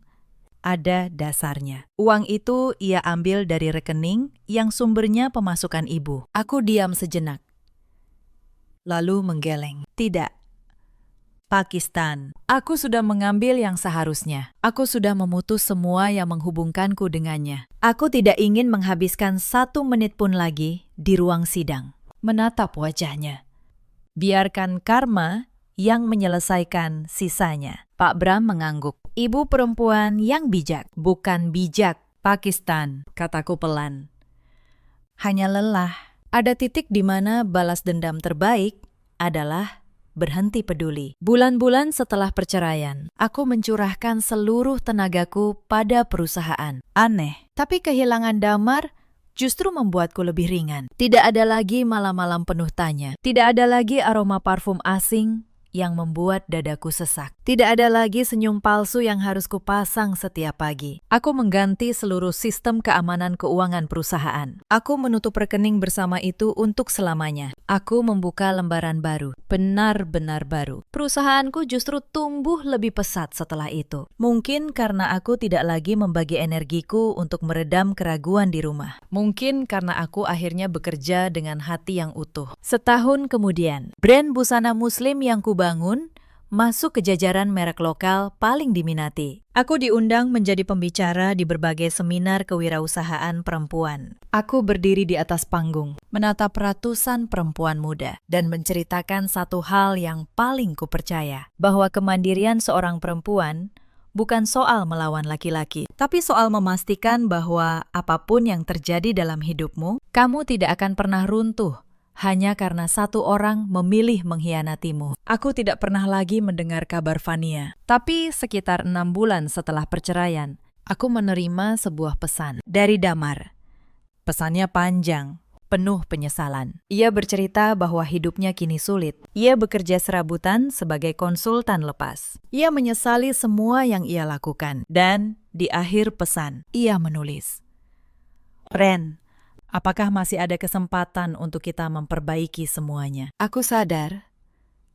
ada dasarnya. Uang itu ia ambil dari rekening yang sumbernya pemasukan ibu. Aku diam sejenak, lalu menggeleng. Tidak. Pakistan. Aku sudah mengambil yang seharusnya. Aku sudah memutus semua yang menghubungkanku dengannya. Aku tidak ingin menghabiskan 1 menit pun lagi di ruang sidang, menatap wajahnya. Biarkan karma yang menyelesaikan sisanya. Pak Bram mengangguk. Ibu perempuan yang bijak. Bukan bijak, Pakistan, kataku pelan. Hanya lelah. Ada titik di mana balas dendam terbaik adalah berhenti peduli. Bulan-bulan setelah perceraian, aku mencurahkan seluruh tenagaku pada perusahaan. Aneh, tapi kehilangan Damar justru membuatku lebih ringan. Tidak ada lagi malam-malam penuh tanya. Tidak ada lagi aroma parfum asing yang membuat dadaku sesak. Tidak ada lagi senyum palsu yang harus kupasang setiap pagi. Aku mengganti seluruh sistem keamanan keuangan perusahaan. Aku menutup rekening bersama itu untuk selamanya. Aku membuka lembaran baru, benar-benar baru. Perusahaanku justru tumbuh lebih pesat setelah itu. Mungkin karena aku tidak lagi membagi energiku untuk meredam keraguan di rumah. Mungkin karena aku akhirnya bekerja dengan hati yang utuh. Setahun kemudian, brand busana muslim yang kubangun masuk ke jajaran merek lokal paling diminati. Aku diundang menjadi pembicara di berbagai seminar kewirausahaan perempuan. Aku berdiri di atas panggung, menatap ratusan perempuan muda, dan menceritakan satu hal yang paling kupercaya, bahwa kemandirian seorang perempuan bukan soal melawan laki-laki, tapi soal memastikan bahwa apapun yang terjadi dalam hidupmu, kamu tidak akan pernah runtuh hanya karena satu orang memilih mengkhianatimu. Aku tidak pernah lagi mendengar kabar Fania. Tapi sekitar 6 bulan setelah perceraian, aku menerima sebuah pesan dari Damar. Pesannya panjang, penuh penyesalan. Ia bercerita bahwa hidupnya kini sulit. Ia bekerja serabutan sebagai konsultan lepas. Ia menyesali semua yang ia lakukan. Dan di akhir pesan, ia menulis, "Ren, apakah masih ada kesempatan untuk kita memperbaiki semuanya? Aku sadar,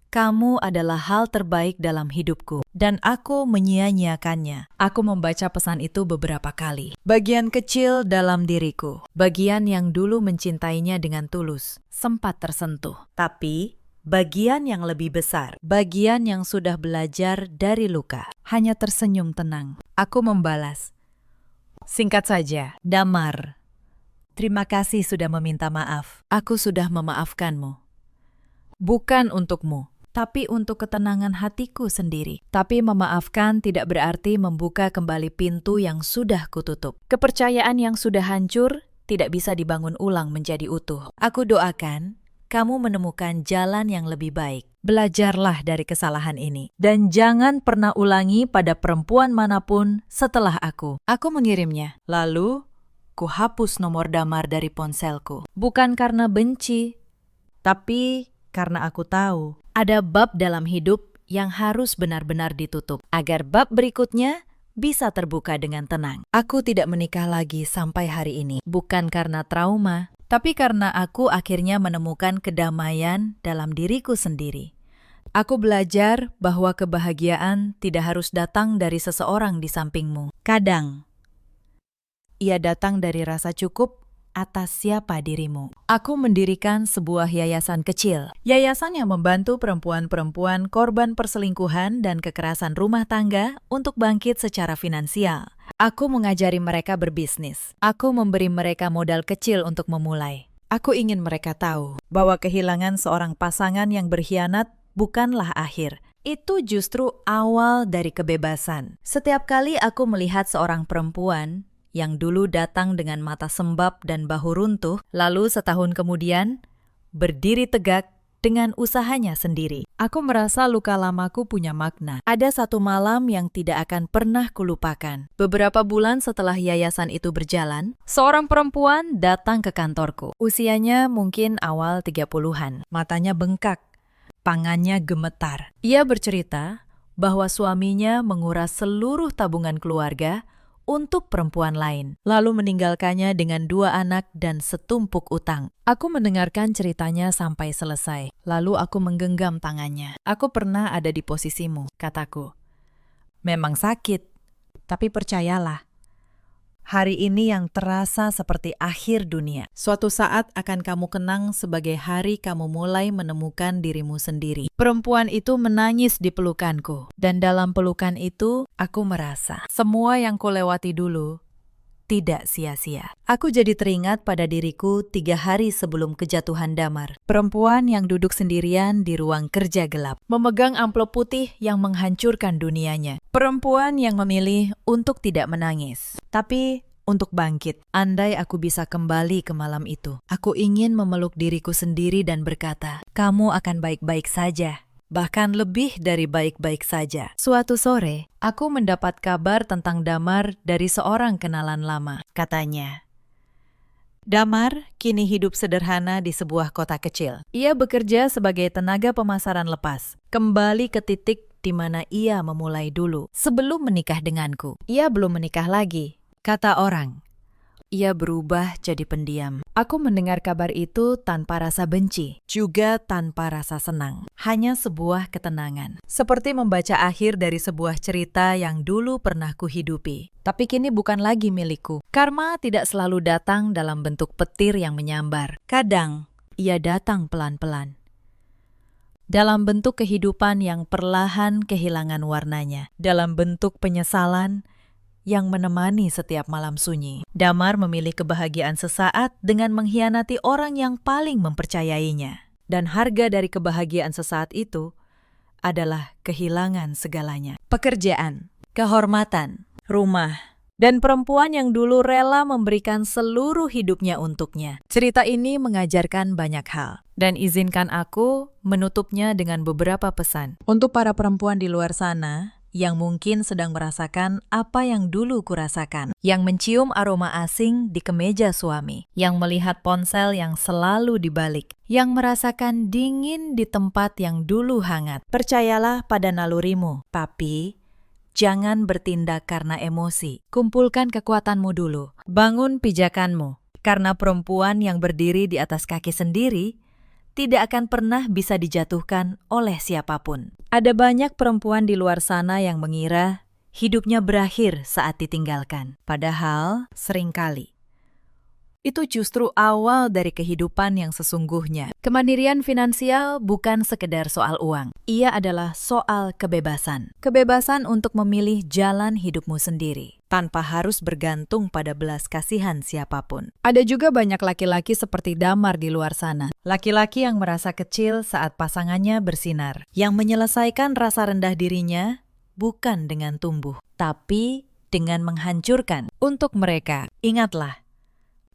kamu adalah hal terbaik dalam hidupku, dan aku menyia-nyiakannya." Aku membaca pesan itu beberapa kali. Bagian kecil dalam diriku, bagian yang dulu mencintainya dengan tulus, sempat tersentuh. Tapi bagian yang lebih besar, bagian yang sudah belajar dari luka, hanya tersenyum tenang. Aku membalas, "Singkat saja, Damar. Terima kasih sudah meminta maaf. Aku sudah memaafkanmu. Bukan untukmu, tapi untuk ketenangan hatiku sendiri. Tapi memaafkan tidak berarti membuka kembali pintu yang sudah kututup. Kepercayaan yang sudah hancur tidak bisa dibangun ulang menjadi utuh. Aku doakan kamu menemukan jalan yang lebih baik. Belajarlah dari kesalahan ini. Dan jangan pernah ulangi pada perempuan manapun setelah aku." Aku mengirimnya. Lalu ku hapus nomor Damar dari ponselku. Bukan karena benci, tapi karena aku tahu ada bab dalam hidup yang harus benar-benar ditutup, agar bab berikutnya bisa terbuka dengan tenang. Aku tidak menikah lagi sampai hari ini, bukan karena trauma, tapi karena aku akhirnya menemukan kedamaian dalam diriku sendiri. Aku belajar bahwa kebahagiaan tidak harus datang dari seseorang di sampingmu. Kadang ia datang dari rasa cukup atas siapa dirimu. Aku mendirikan sebuah yayasan kecil. Yayasan yang membantu perempuan-perempuan korban perselingkuhan dan kekerasan rumah tangga untuk bangkit secara finansial. Aku mengajari mereka berbisnis. Aku memberi mereka modal kecil untuk memulai. Aku ingin mereka tahu bahwa kehilangan seorang pasangan yang berkhianat bukanlah akhir. Itu justru awal dari kebebasan. Setiap kali aku melihat seorang perempuan yang dulu datang dengan mata sembab dan bahu runtuh, lalu setahun kemudian berdiri tegak dengan usahanya sendiri. Aku merasa luka lamaku punya makna. Ada satu malam yang tidak akan pernah kulupakan. Beberapa bulan setelah yayasan itu berjalan, seorang perempuan datang ke kantorku. Usianya mungkin awal 30-an. Matanya bengkak, tangannya gemetar. Ia bercerita bahwa suaminya menguras seluruh tabungan keluarga untuk perempuan lain, lalu meninggalkannya dengan 2 anak dan setumpuk utang. Aku mendengarkan ceritanya sampai selesai, lalu aku menggenggam tangannya. Aku pernah ada di posisimu, kataku. Memang sakit, tapi percayalah, hari ini yang terasa seperti akhir dunia. Suatu saat akan kamu kenang sebagai hari kamu mulai menemukan dirimu sendiri. Perempuan itu menangis di pelukanku, dan dalam pelukan itu aku merasa semua yang kulewati dulu tidak sia-sia. Aku jadi teringat pada diriku 3 hari sebelum kejatuhan Damar. Perempuan yang duduk sendirian di ruang kerja gelap, memegang amplop putih yang menghancurkan dunianya. Perempuan yang memilih untuk tidak menangis, tapi untuk bangkit. Andai aku bisa kembali ke malam itu, aku ingin memeluk diriku sendiri dan berkata, kamu akan baik-baik saja. Bahkan lebih dari baik-baik saja. Suatu sore, aku mendapat kabar tentang Damar dari seorang kenalan lama. Katanya, Damar kini hidup sederhana di sebuah kota kecil. Ia bekerja sebagai tenaga pemasaran lepas, kembali ke titik di mana ia memulai dulu, sebelum menikah denganku. Ia belum menikah lagi, kata orang. Ia berubah jadi pendiam. Aku mendengar kabar itu tanpa rasa benci, juga tanpa rasa senang. Hanya sebuah ketenangan. Seperti membaca akhir dari sebuah cerita yang dulu pernah kuhidupi. Tapi kini bukan lagi milikku. Karma tidak selalu datang dalam bentuk petir yang menyambar. Kadang, ia datang pelan-pelan. Dalam bentuk kehidupan yang perlahan kehilangan warnanya. Dalam bentuk penyesalan yang menemani setiap malam sunyi. Damar memilih kebahagiaan sesaat dengan mengkhianati orang yang paling mempercayainya. Dan harga dari kebahagiaan sesaat itu adalah kehilangan segalanya. Pekerjaan, kehormatan, rumah, dan perempuan yang dulu rela memberikan seluruh hidupnya untuknya. Cerita ini mengajarkan banyak hal. Dan izinkan aku menutupnya dengan beberapa pesan. Untuk para perempuan di luar sana yang mungkin sedang merasakan apa yang dulu kurasakan, yang mencium aroma asing di kemeja suami, yang melihat ponsel yang selalu dibalik, yang merasakan dingin di tempat yang dulu hangat. Percayalah pada nalurimu, tapi jangan bertindak karena emosi. Kumpulkan kekuatanmu dulu, bangun pijakanmu, karena perempuan yang berdiri di atas kaki sendiri tidak akan pernah bisa dijatuhkan oleh siapapun. Ada banyak perempuan di luar sana yang mengira hidupnya berakhir saat ditinggalkan. Padahal seringkali itu justru awal dari kehidupan yang sesungguhnya. Kemandirian finansial bukan sekedar soal uang. Ia adalah soal kebebasan. Kebebasan untuk memilih jalan hidupmu sendiri, tanpa harus bergantung pada belas kasihan siapapun. Ada juga banyak laki-laki seperti Damar di luar sana. Laki-laki yang merasa kecil saat pasangannya bersinar. Yang menyelesaikan rasa rendah dirinya bukan dengan tumbuh, tapi dengan menghancurkan. Untuk mereka, ingatlah,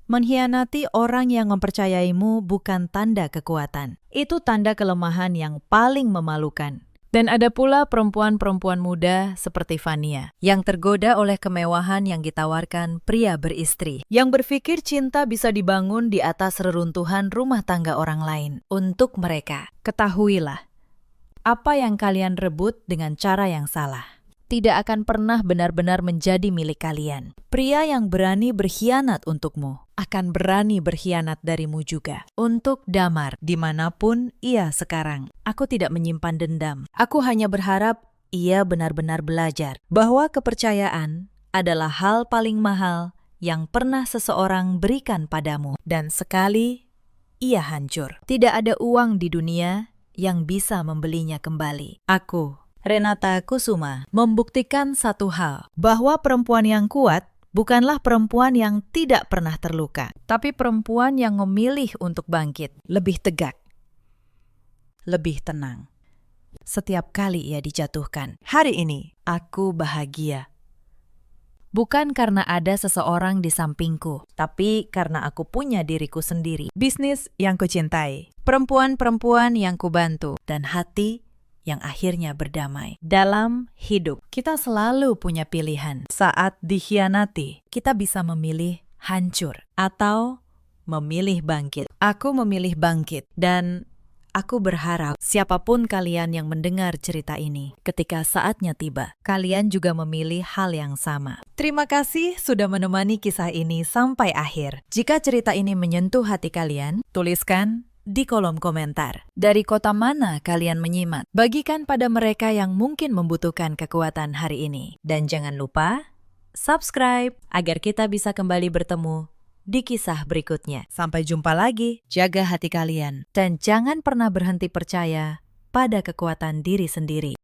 mengkhianati orang yang mempercayaimu bukan tanda kekuatan. Itu tanda kelemahan yang paling memalukan. Dan ada pula perempuan-perempuan muda seperti Fania, yang tergoda oleh kemewahan yang ditawarkan pria beristri, yang berpikir cinta bisa dibangun di atas reruntuhan rumah tangga orang lain. Untuk mereka, ketahuilah, apa yang kalian rebut dengan cara yang salah tidak akan pernah benar-benar menjadi milik kalian. Pria yang berani berkhianat untukmu akan berani berkhianat darimu juga. Untuk Damar, dimanapun ia sekarang, aku tidak menyimpan dendam. Aku hanya berharap ia benar-benar belajar bahwa kepercayaan adalah hal paling mahal yang pernah seseorang berikan padamu. Dan sekali ia hancur, tidak ada uang di dunia yang bisa membelinya kembali. Aku, Renata Kusuma, membuktikan satu hal, bahwa perempuan yang kuat bukanlah perempuan yang tidak pernah terluka, tapi perempuan yang memilih untuk bangkit, lebih tegak, lebih tenang. Setiap kali ia dijatuhkan. Hari ini, aku bahagia. Bukan karena ada seseorang di sampingku, tapi karena aku punya diriku sendiri. Bisnis yang kucintai, perempuan-perempuan yang kubantu, dan hati yang akhirnya berdamai. Dalam hidup, kita selalu punya pilihan. Saat dikhianati, kita bisa memilih hancur atau memilih bangkit. Aku memilih bangkit, dan aku berharap siapapun kalian yang mendengar cerita ini, ketika saatnya tiba, kalian juga memilih hal yang sama. Terima kasih sudah menemani kisah ini sampai akhir. Jika cerita ini menyentuh hati kalian, tuliskan di kolom komentar. Dari kota mana kalian menyimak? Bagikan pada mereka yang mungkin membutuhkan kekuatan hari ini. Dan jangan lupa, subscribe agar kita bisa kembali bertemu di kisah berikutnya. Sampai jumpa lagi, jaga hati kalian. Dan jangan pernah berhenti percaya pada kekuatan diri sendiri.